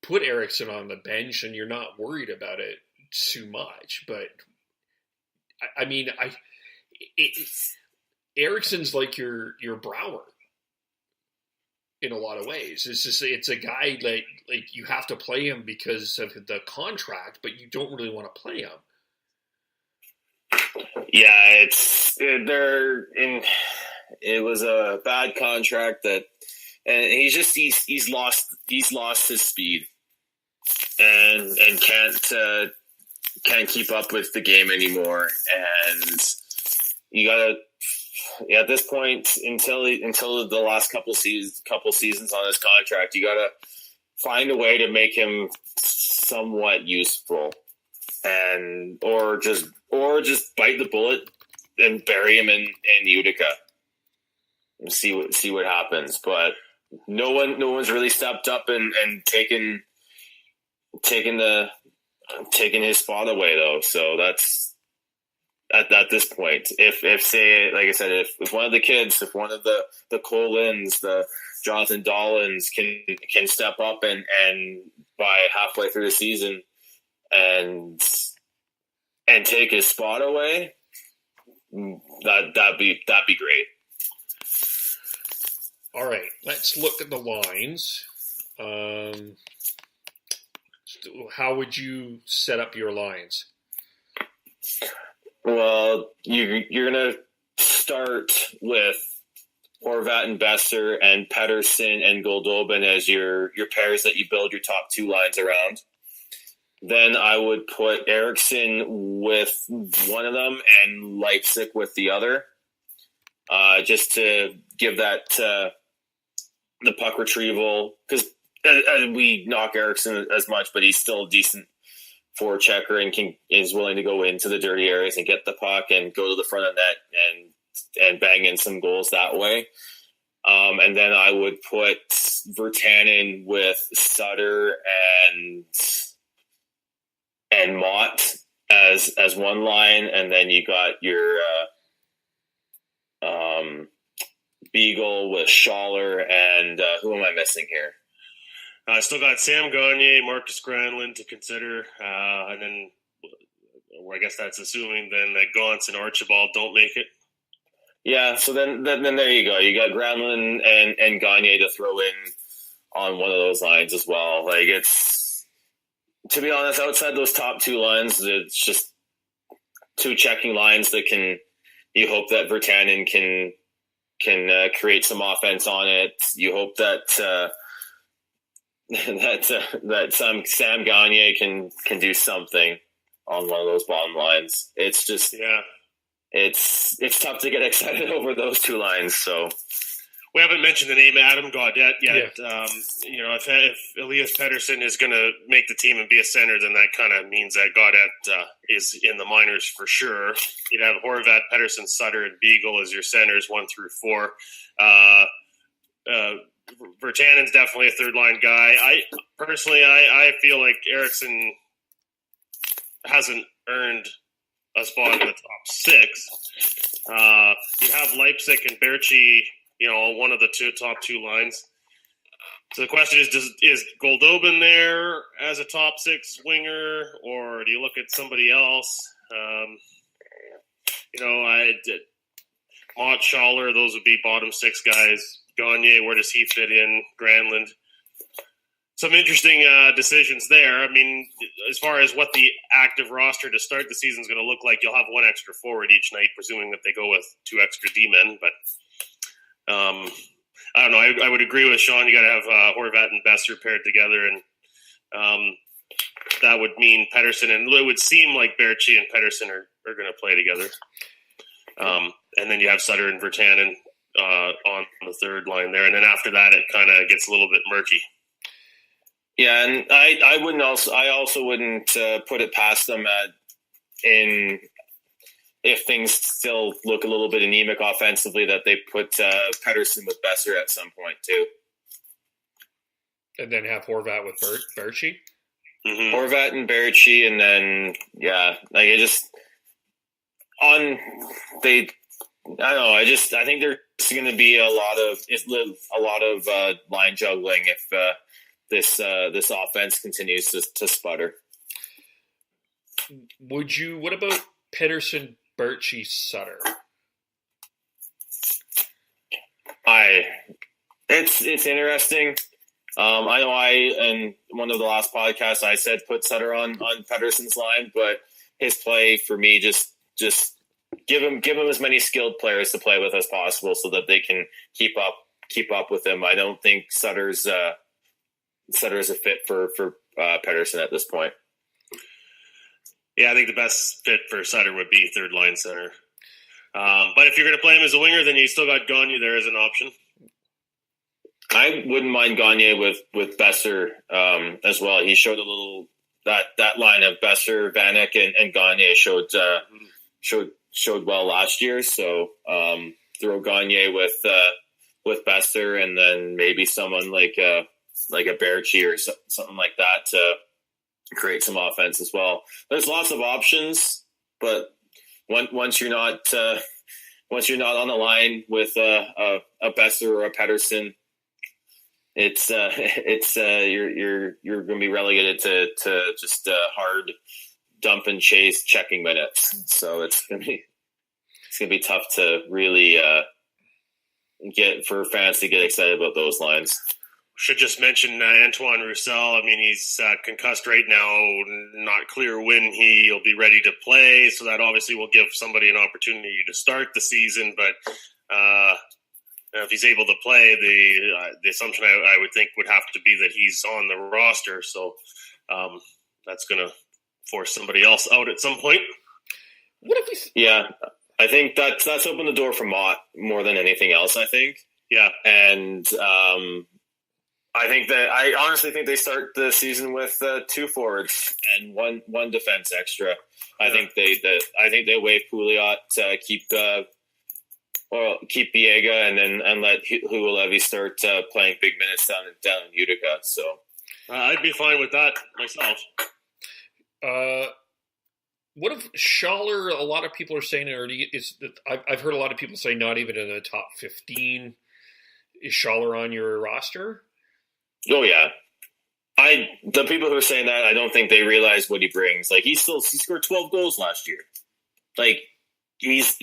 put Eriksson on the bench and you're not worried about it too much. But I mean, Eriksson's like your Brouwer in a lot of ways. It's a guy like you have to play him because of the contract, but you don't really want to play him. Yeah, it was a bad contract and he's lost his speed and can't keep up with the game anymore. And you gotta, at this point, until the last couple seasons on his contract, you gotta find a way to make him somewhat useful, or just bite the bullet and bury him in Utica and see what happens. But no one's really stepped up and taken his spot away though. So that's at this point. If say, like I said, if one of the kids, if one of the Colins, the Jonathan Dollins can step up and by halfway through the season and take his spot away, that'd be great. All right, let's look at the lines. How would you set up your lines? Well, you're going to start with Horvat and Besser and Petterrson and Goldobin as your pairs that you build your top two lines around. Then I would put Eriksson with one of them and Leipzig with the other, just to give that the puck retrieval, because we knock Eriksson as much, but he's still a decent forechecker and is willing to go into the dirty areas and get the puck and go to the front of net and bang in some goals that way. And then I would put Virtanen with Sutter and Mott as one line, and then you got your Beagle with Schaller, and who am I missing here? I still got Sam Gagner, Marcus Granlund to consider, and then I guess that's assuming then that Gauntz and Archibald don't make it. Yeah, so then there you go. You got Granlund and Gagner to throw in on one of those lines as well. Like, it's, to be honest, outside those top two lines, it's just two checking lines that you hope that Virtanen can create some offense on it. You hope that that Sam Gagner can do something on one of those bottom lines. It's just it's tough to get excited over those two lines. So we haven't mentioned the name Adam Gaudette yet. Yeah. If Elias Petterrson is going to make the team and be a center, then that kind of means that Gaudette is in the minors for sure. You'd have Horvat, Pettersson, Sutter, and Beagle as your centers 1 through 4. Virtanen's definitely a third-line guy. I feel like Eriksson hasn't earned a spot in the top 6. You have Leipzig and Berchi, one of the top two lines. So the question is Goldobin there as a top 6 winger, or do you look at somebody else? Mott, Schaller, those would be bottom 6 guys. Gagner, where does he fit in? Granlund. Some interesting decisions there. I mean, as far as what the active roster to start the season is going to look like, you'll have one extra forward each night, presuming that they go with 2 extra D-men. But I don't know. I would agree with Sean. You got to have Horvat and Besser paired together, and that would mean Pettersson. And it would seem like Berchi and Pettersson are going to play together. And then you have Sutter and Virtanen on the third line there, and then after that, it kind of gets a little bit murky. Yeah, and I also wouldn't put it past them if things still look a little bit anemic offensively, that they put Pettersson with Besser at some point too, and then have Horvat with Berchi. Mm-hmm. Horvat and Berchi, and then I think there's going to be a lot of line juggling if this offense continues to sputter. What about Pettersson, Berchi, Sutter? It's interesting. I know in one of the last podcasts I said put Sutter on Pettersson's line, but his play for me just give him as many skilled players to play with as possible so that they can keep up with him. I don't think Sutter's a fit for Pettersson at this point. Yeah, I think the best fit for Sutter would be third line center. But if you're going to play him as a winger, then you still got Gagner there as an option. I wouldn't mind Gagner with Besser as well. He showed a little that line of Besser, Vanek, and Gagner showed well last year. So throw Gagner with Besser, and then maybe someone like a Berchi or something like that to create some offense as well. There's lots of options, but once you're not on the line with a Besser or a Pettersson, you're going to be relegated to just hard dump and chase checking minutes. So it's going to be tough to really get for fans to get excited about those lines. Should just mention Antoine Roussel. I mean, he's concussed right now. Not clear when he'll be ready to play. So that obviously will give somebody an opportunity to start the season. But if he's able to play, the assumption I would think would have to be that he's on the roster. So that's going to force somebody else out at some point. What if Yeah, I think that's opened the door for Mott more than anything else, I think. Yeah. And I honestly think they start the season with 2 forwards and one defense extra. I think they waive Pouliot to keep Biega and let Hugo Levy start playing big minutes down in Utica. So I'd be fine with that myself. What if Schaller? A lot of people are saying already is that I've heard a lot of people say not even in the top 15. Is Schaller on your roster? Oh yeah, the people who are saying that, I don't think they realize what he brings. Like he scored 12 goals last year. Like he's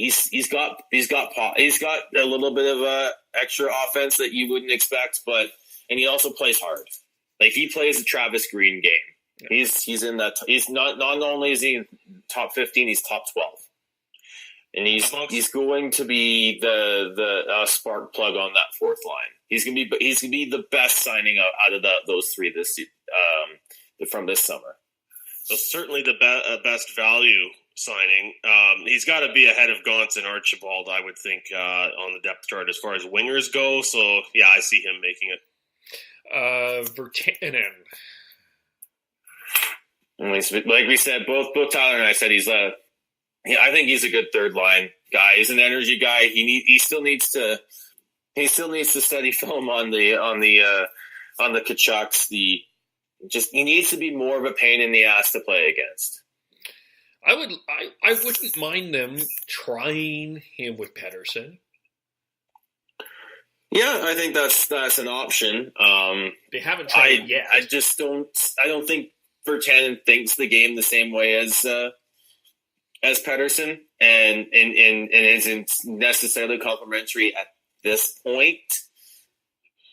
got a little bit of extra offense that you wouldn't expect, and he also plays hard. Like he plays the Travis Green game. Yeah. He's in that. He's not only is he in top 15, he's top 12. And he's going to be the spark plug on that fourth line. He's gonna be the best signing out of those 3 from this summer. So certainly the best value signing. He's got to be ahead of Gauntz and Archibald, I would think, on the depth chart as far as wingers go. So yeah, I see him making it. Virtanen. Like we said, both Tyler and I said I think he's a good third line guy. He's an energy guy. He still needs to study film on the Canucks. He needs to be more of a pain in the ass to play against. I wouldn't mind them trying him with Petterrson. Yeah, I think that's an option. They haven't tried it yet. I don't think Virtanen thinks the game the same way as Petterrson, and isn't necessarily complimentary at this point.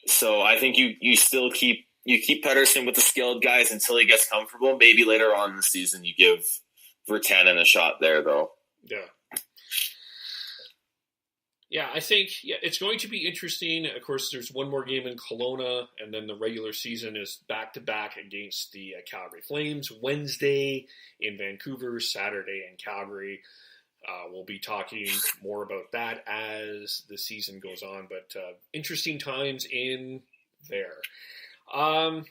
So I think you still keep Petterrson with the skilled guys until he gets comfortable. Maybe later on in the season you give Virtanen a shot there, though. Yeah. Yeah, I think it's going to be interesting. Of course, there's one more game in Kelowna, and then the regular season is back-to-back against the Calgary Flames. Wednesday in Vancouver, Saturday in Calgary. We'll be talking more about that as the season goes on, but interesting times in there. I'll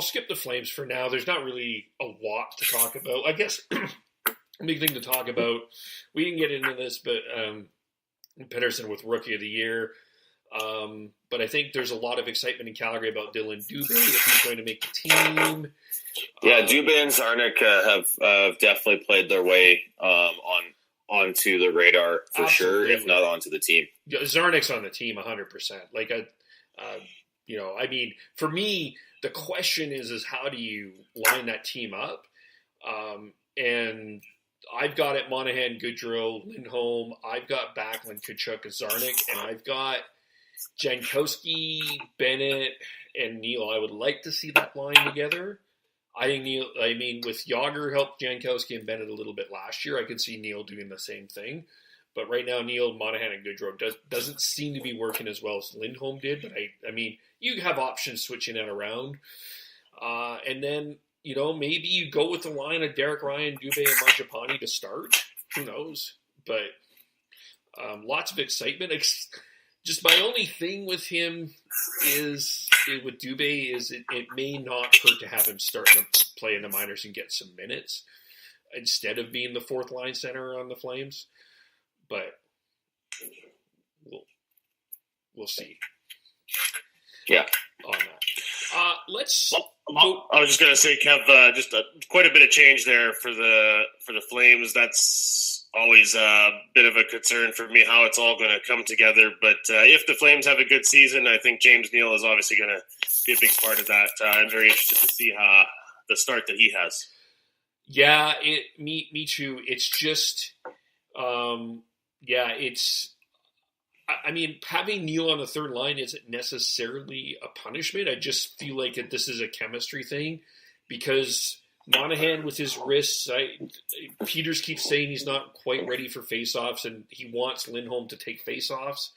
skip the Flames for now. There's not really a lot to talk about. I guess big thing to talk about. We didn't get into this, but Petterrson with Rookie of the Year. But I think there's a lot of excitement in Calgary about Dylan Dubé if he's going to make the team. Yeah, Dubé and Zarnik have definitely played their way onto the radar for absolutely. Sure, if not onto the team. Yeah, Zarnik's on the team 100%. Like, I mean, for me, the question is how do you line that team up? And I've got it Monahan, Goodrow, Lindholm. I've got Backlund, Tkachuk, Zarnik, and I've got Jankowski, Bennett, and Neal. I would like to see that line together. I think with Yager helped Jankowski and Bennett a little bit last year. I could see Neal doing the same thing. But right now, Neal, Monahan, and Goodrow doesn't seem to be working as well as Lindholm did. But I mean, you have options switching that around. And then, maybe you go with the line of Derek Ryan, Dubé, and Mangiapane to start. Who knows? But lots of excitement. Just my only thing with him with Dubé is it may not hurt to have him start to play in the minors and get some minutes instead of being the fourth line center on the Flames. But we'll see. Yeah. On that. Let's. I was just going to say, Kev, just quite a bit of change there for the Flames. That's always a bit of a concern for me how it's all going to come together. But if the Flames have a good season, I think James Neal is obviously going to be a big part of that. I'm very interested to see the start that he has. Yeah, me too. It's just, I mean, having Neal on the third line isn't necessarily a punishment. I just feel like this is a chemistry thing because Monahan with his wrists, Peters keeps saying he's not quite ready for faceoffs, and he wants Lindholm to take faceoffs.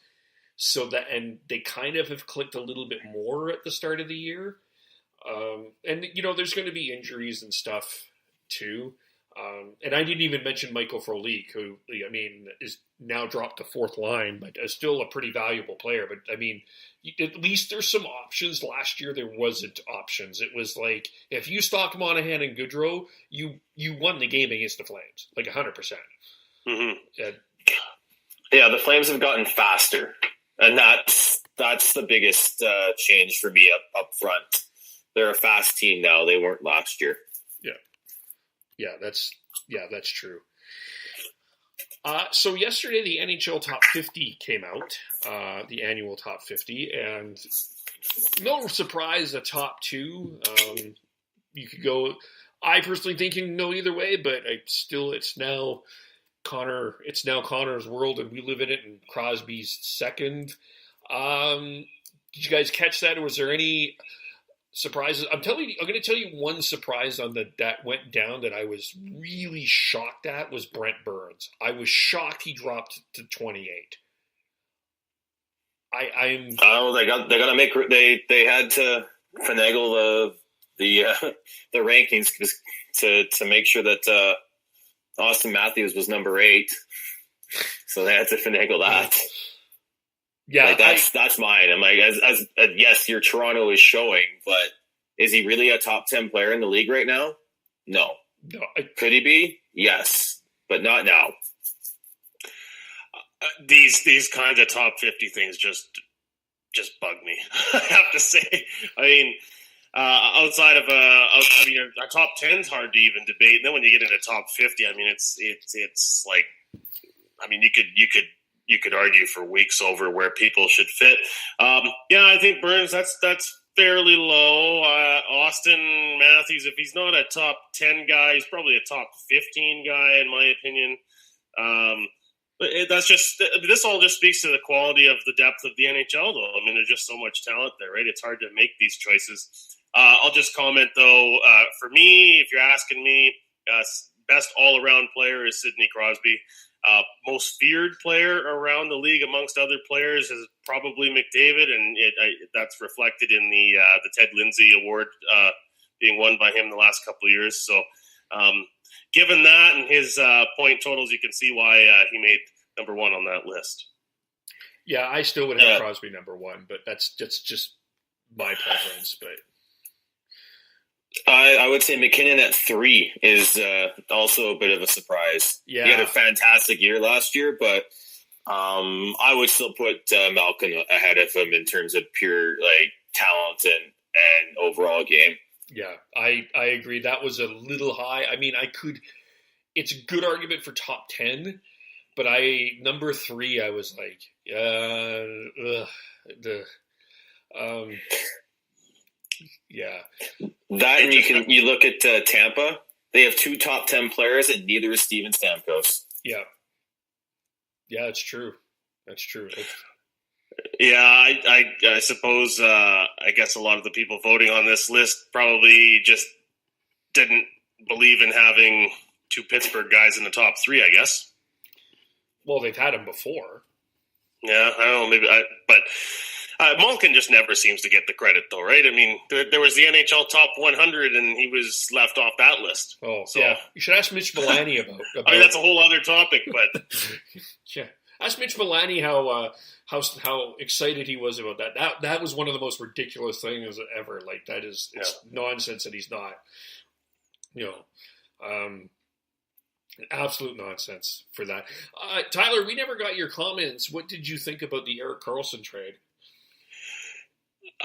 And they kind of have clicked a little bit more at the start of the year. And there's going to be injuries and stuff too. And I didn't even mention Michael Frolik, who, I mean, is now dropped to fourth line, but is still a pretty valuable player. But, I mean, at least there's some options. Last year there wasn't options. It was like, if you stocked Monahan and Goodrow, you won the game against the Flames, like 100%. Mm-hmm. Yeah, the Flames have gotten faster. And that's the biggest change for me up front. They're a fast team now. They weren't last year. Yeah, that's true. So yesterday the NHL Top 50 came out, the annual Top 50, and no surprise the top two. You could go. I personally think you can go either way, but it's now Connor's world, and we live in it. And Crosby's second. Did you guys catch that? Or was there any surprises? I'm going to tell you one surprise that went down that I was really shocked at was Brent Burns. I was shocked he dropped to 28. They had to finagle the rankings to make sure that Austin Matthews was number 8. So they had to finagle that. Yeah, that's mine. I'm like, as yes, your Toronto is showing, but is he really a top 10 player in the league right now? No. Could he be? Yes, but not now. These kinds of top 50 things just bug me. I have to say. I mean, outside of a top 10 is hard to even debate. And then when you get into top 50, I mean, it's like, I mean, you could argue for weeks over where people should fit. I think Burns, that's fairly low. Austin Matthews, if he's not a top 10 guy, he's probably a top 15 guy in my opinion. But this all just speaks to the quality of the depth of the NHL, though. I mean, there's just so much talent there, right? It's hard to make these choices. I'll just comment, though, for me, if you're asking me, best all-around player is Sidney Crosby. Most feared player around the league amongst other players is probably McDavid, and that's reflected in the Ted Lindsay Award being won by him the last couple of years. So given that and his point totals, you can see why he made number 1 on that list. Yeah, I still would have Crosby number 1, but that's just my preference. But I would say McKinnon at 3 is also a bit of a surprise. Yeah. He had a fantastic year last year, but I would still put Malkin ahead of him in terms of pure talent and overall game. Yeah, I agree. That was a little high. I mean, it's a good argument for top 10, but number 3, I was like, yeah. That, and you look at Tampa. They have 2 top 10 players, and neither is Steven Stamkos. Yeah, it's true. That's true. Yeah, I suppose. I guess a lot of the people voting on this list probably just didn't believe in having 2 Pittsburgh guys in the top 3. I guess. Well, they've had him before. Yeah, I don't know. But Malkin just never seems to get the credit, though, right? I mean, there was the NHL Top 100, and he was left off that list. Oh, so, yeah. You should ask Mitch Milani about I mean, that's a whole other topic, but yeah, ask Mitch Milani how excited he was about that. That was one of the most ridiculous things ever. Like it's nonsense that he's not. Absolute nonsense for that. Tyler, we never got your comments. What did you think about the Erik Karlsson trade?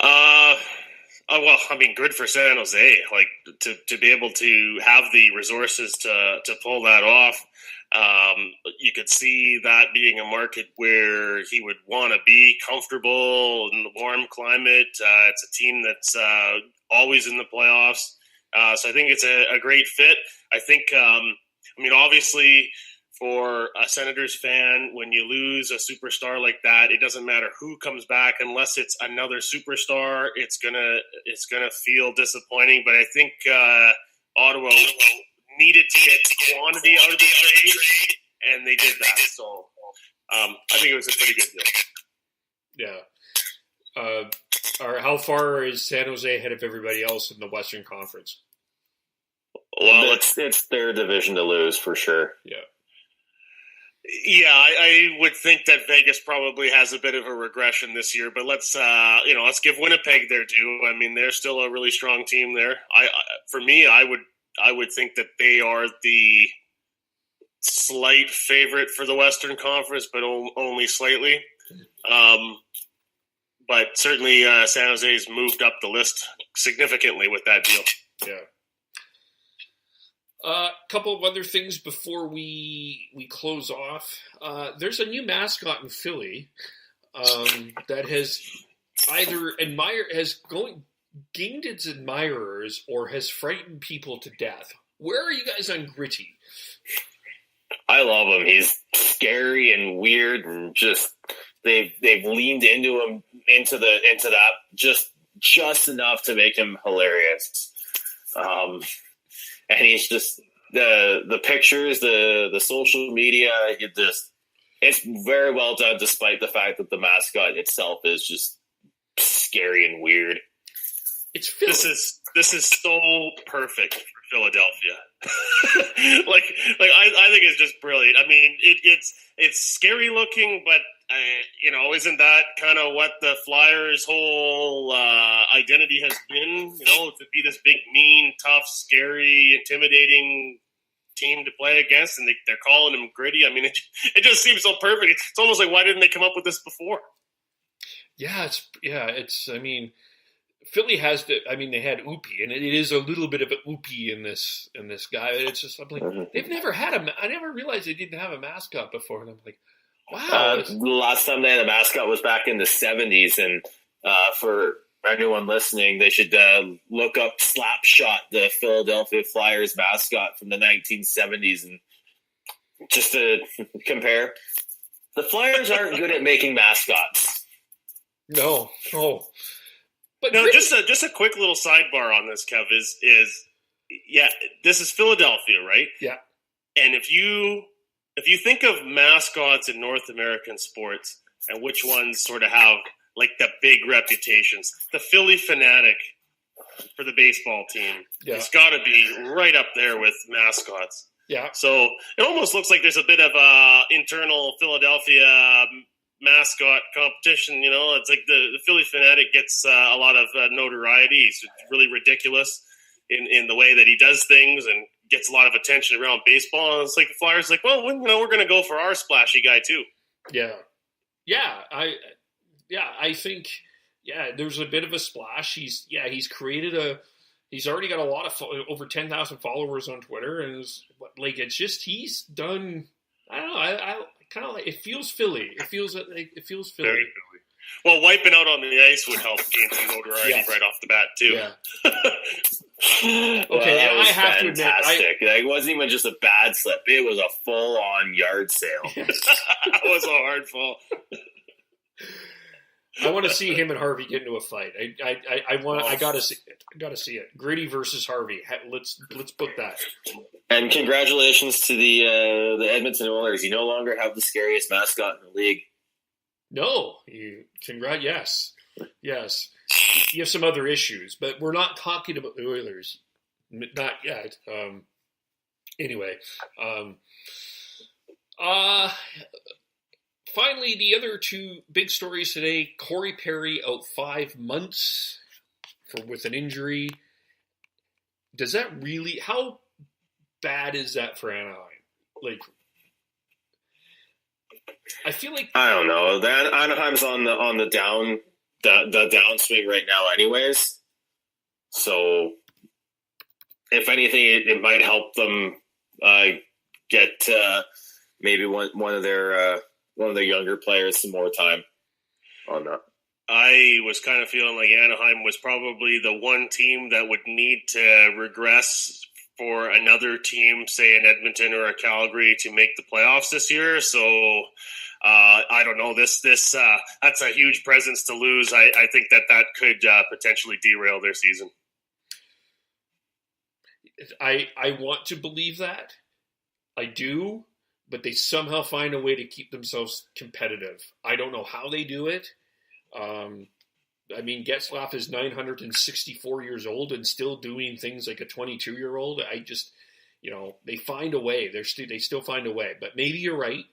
Well, I mean, good for San Jose. Like to be able to have the resources to pull that off. You could see that being a market where he would want to be comfortable in the warm climate. It's a team that's always in the playoffs. So I think it's a great fit. I think, obviously for a Senators fan, when you lose a superstar like that, it doesn't matter who comes back unless it's another superstar. It's gonna feel disappointing. But I think Ottawa needed to get quantity out of the trade, and they did that. So I think it was a pretty good deal. Yeah. How far is San Jose ahead of everybody else in the Western Conference? Well, it's their division to lose for sure. Yeah. Yeah, I would think that Vegas probably has a bit of a regression this year, but let's give Winnipeg their due. I mean, they're still a really strong team there. I would think that they are the slight favorite for the Western Conference, but only slightly. But certainly San Jose's moved up the list significantly with that deal. Yeah. A couple of other things before we close off. There's a new mascot in Philly that has either gained its admirers or has frightened people to death. Where are you guys on Gritty? I love him. He's scary and weird, and just they've leaned into that just enough to make him hilarious. And he's just the pictures, the social media. It's very well done, despite the fact that the mascot itself is just scary and weird. It's Philly. This is so perfect for Philadelphia. I think it's just brilliant. I mean, it's scary looking, but isn't that kind of what the Flyers' whole identity has been? To be this big, mean, tough, scary, intimidating team to play against, and they're calling them Gritty. I mean, it just seems so perfect. It's almost like, why didn't they come up with this before? I mean, Philly has they had Oopie, and it is a little bit of an Oopie in this guy. It's just, I'm like, they've never had I never realized they didn't have a mascot before, and I'm like, wow. The last time they had a mascot was back in the 70s, and for anyone listening, they should look up Slapshot, the Philadelphia Flyers mascot from the 1970s, and just to compare. The Flyers aren't good at making mascots. No. But no, just a quick little sidebar on this, Kev, is this is Philadelphia, right? Yeah. And if you think of mascots in North American sports and which ones sort of have like the big reputations, the Philly Fanatic for the baseball team, it's got to be right up there with mascots. Yeah. So it almost looks like there's a bit of a internal Philadelphia mascot competition. It's like the Philly Fanatic gets a lot of notoriety. He's really ridiculous in the way that he does things and gets a lot of attention around baseball. And it's like the Flyers like, well, we're going to go for our splashy guy too. I think there's a bit of a splash. He's already got a lot of over 10,000 followers on Twitter, and he's done. I don't know. I kind of like it. Feels Philly. It feels Philly. Very Philly. Well, wiping out on the ice would help gain some notoriety right off the bat too. Yeah. Okay, and I have fantastic. to admit, it wasn't even just a bad slip; it was a full-on yard sale. It was a hard fall. I want to see him and Harvey get into a fight. I gotta see it. Gotta see it. Gritty versus Harvey. Let's book that. And congratulations to the Edmonton Oilers. You no longer have the scariest mascot in the league. No, yes. You have some other issues, but we're not talking about the Oilers. Not yet. Anyway. Finally, the other two big stories today. Corey Perry out 5 months with an injury. Does that really... How bad is that for Anaheim? I feel like... I don't know. Anaheim's on the downswing right now anyways. So, if anything, it might help them get maybe one of their younger players some more time on that. I was kind of feeling like Anaheim was probably the one team that would need to regress for another team, say an Edmonton or a Calgary, to make the playoffs this year. So I don't know. That's a huge presence to lose. I think that could potentially derail their season. I want to believe that. I do. But they somehow find a way to keep themselves competitive. I don't know how they do it. I mean, Getzlaf is 964 years old and still doing things like a 22-year-old. I just, they find a way. They still find a way. But maybe you're right.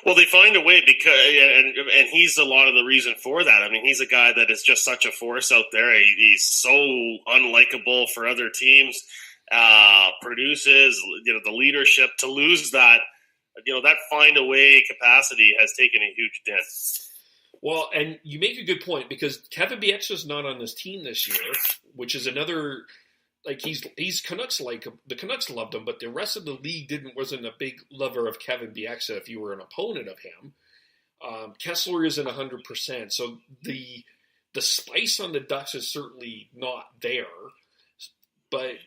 Well, they find a way because, and he's a lot of the reason for that. I mean, he's a guy that is just such a force out there. He's so unlikable for other teams. Produces, the leadership. To lose that, that find a way capacity has taken a huge dent. Well, and you make a good point because Kevin Bieksa's not on this team this year, which is another. Like he's Canucks the Canucks loved him, but the rest of the league wasn't a big lover of Kevin Bieksa if you were an opponent of him. Kessler isn't 100%, so the spice on the Ducks is certainly not there. But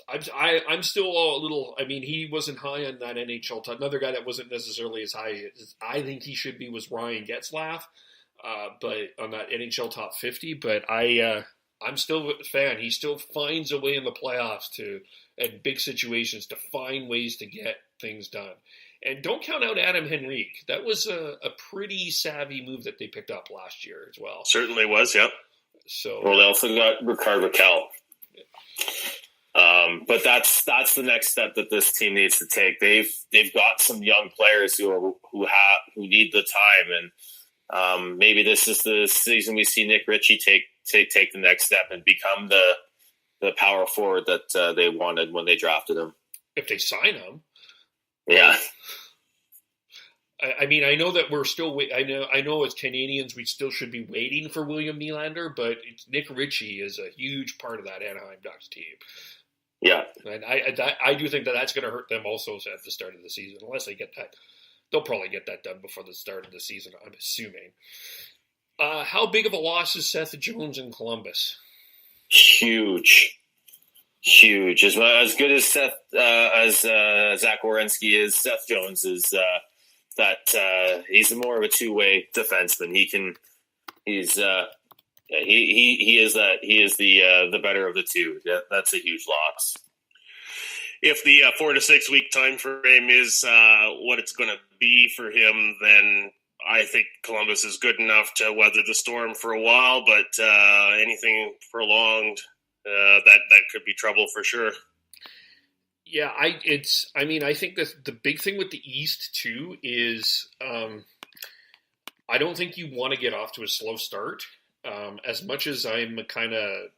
I'm still a little. I mean, he wasn't high on that NHL top. Another guy that wasn't necessarily as high as I think he should be was Ryan Getzlaf. But on that NHL top 50, but I'm still a fan. He still finds a way in the playoffs at big situations to find ways to get things done. And don't count out Adam Henrique. That was a pretty savvy move that they picked up last year as well. Certainly was, yep. So they also got Ricard Raquel. But that's the next step that this team needs to take. They've got some young players who need the time, and maybe this is the season we see Nick Ritchie take the next step and become the power forward that they wanted when they drafted him. If they sign him, yeah. I mean, I know that we're still. I know as Canadians, we still should be waiting for William Nylander, but Nick Ritchie is a huge part of that Anaheim Ducks team. Yeah, and I do think that's going to hurt them also at the start of the season, unless they get that. They'll probably get that done before the start of the season, I'm assuming. How big of a loss is Seth Jones in Columbus? Huge. As good as Zach Werenski is, Seth Jones is he's more of a two-way defenseman. He is the better of the two. That's a huge loss. If the 4 to 6 week time frame is what it's going to be for him, then I think Columbus is good enough to weather the storm for a while. But anything prolonged, that could be trouble for sure. Yeah, I think that the big thing with the East too is I don't think you want to get off to a slow start. As much as I'm kind of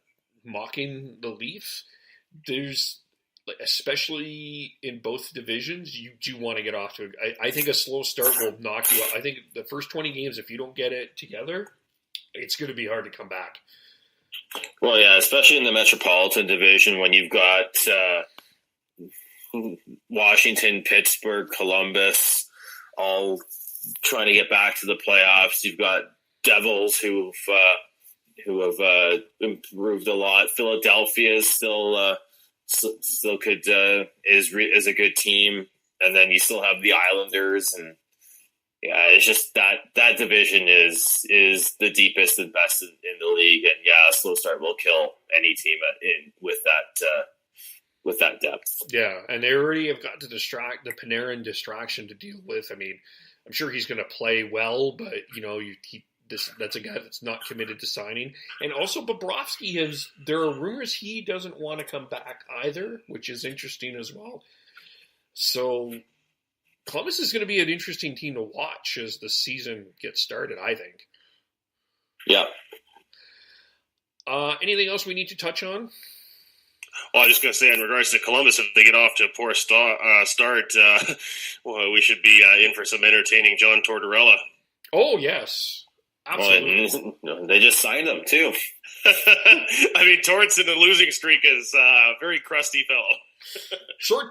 mocking the Leafs, especially in both divisions, you do want to get off to I think a slow start will knock you out. I think the first 20 games, if you don't get it together, it's going to be hard to come back. Well, yeah, especially in the Metropolitan Division when you've got Washington, Pittsburgh, Columbus, all trying to get back to the playoffs. You've got Devils who have improved a lot. Philadelphia is still could is a good team, and then you still have the Islanders, and yeah, it's just that division is the deepest and best in the league, and yeah, a slow start will kill any team with that depth. Yeah, and they already have got to distract the Panarin distraction to deal with. I mean, I'm sure he's going to play well, but that's a guy that's not committed to signing. And also Bobrovsky there are rumors he doesn't want to come back either, which is interesting as well. So Columbus is going to be an interesting team to watch as the season gets started, I think. Yeah. Anything else we need to touch on? Well, I was just going to say, in regards to Columbus, if they get off to a poor start, we should be in for some entertaining John Tortorella. Oh, yes. Absolutely. Well, they just signed him, too. I mean, Tort's in a losing streak is a very crusty fellow.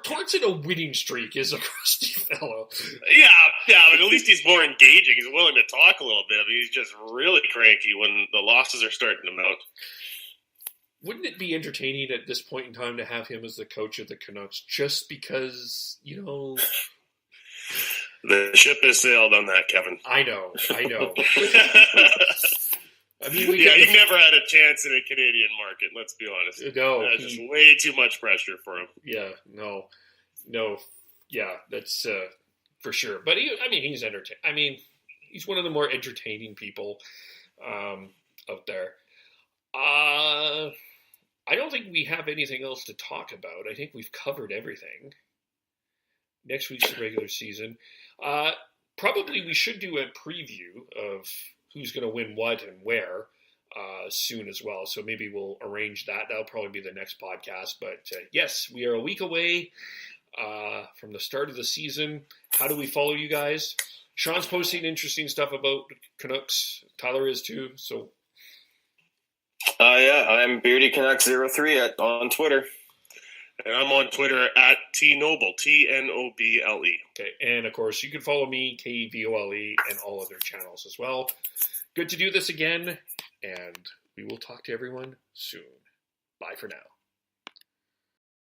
Tort's in a winning streak is a crusty fellow. Yeah, but at least he's more engaging. He's willing to talk a little bit. I mean, he's just really cranky when the losses are starting to mount. Wouldn't it be entertaining at this point in time to have him as the coach of the Canucks just because, The ship has sailed on that, Kevin. I know. I mean, he never had a chance in a Canadian market, let's be honest. No. Just way too much pressure for him. Yeah, no. Yeah, that's for sure. But he's entertaining. He's one of the more entertaining people out there. I don't think we have anything else to talk about. I think we've covered everything. Next week's the regular season. Probably we should do a preview of who's going to win what and where soon as well. So maybe we'll arrange that. That'll probably be the next podcast. But yes, we are a week away from the start of the season. How do we follow you guys? Sean's posting interesting stuff about Canucks. Tyler is too. So, I'm Beardy Canucks 03 on Twitter. And I'm on Twitter at TNoble, TNOBLE. Okay, and of course you can follow me, KVOLE, and all other channels as well. Good to do this again, and we will talk to everyone soon. Bye for now.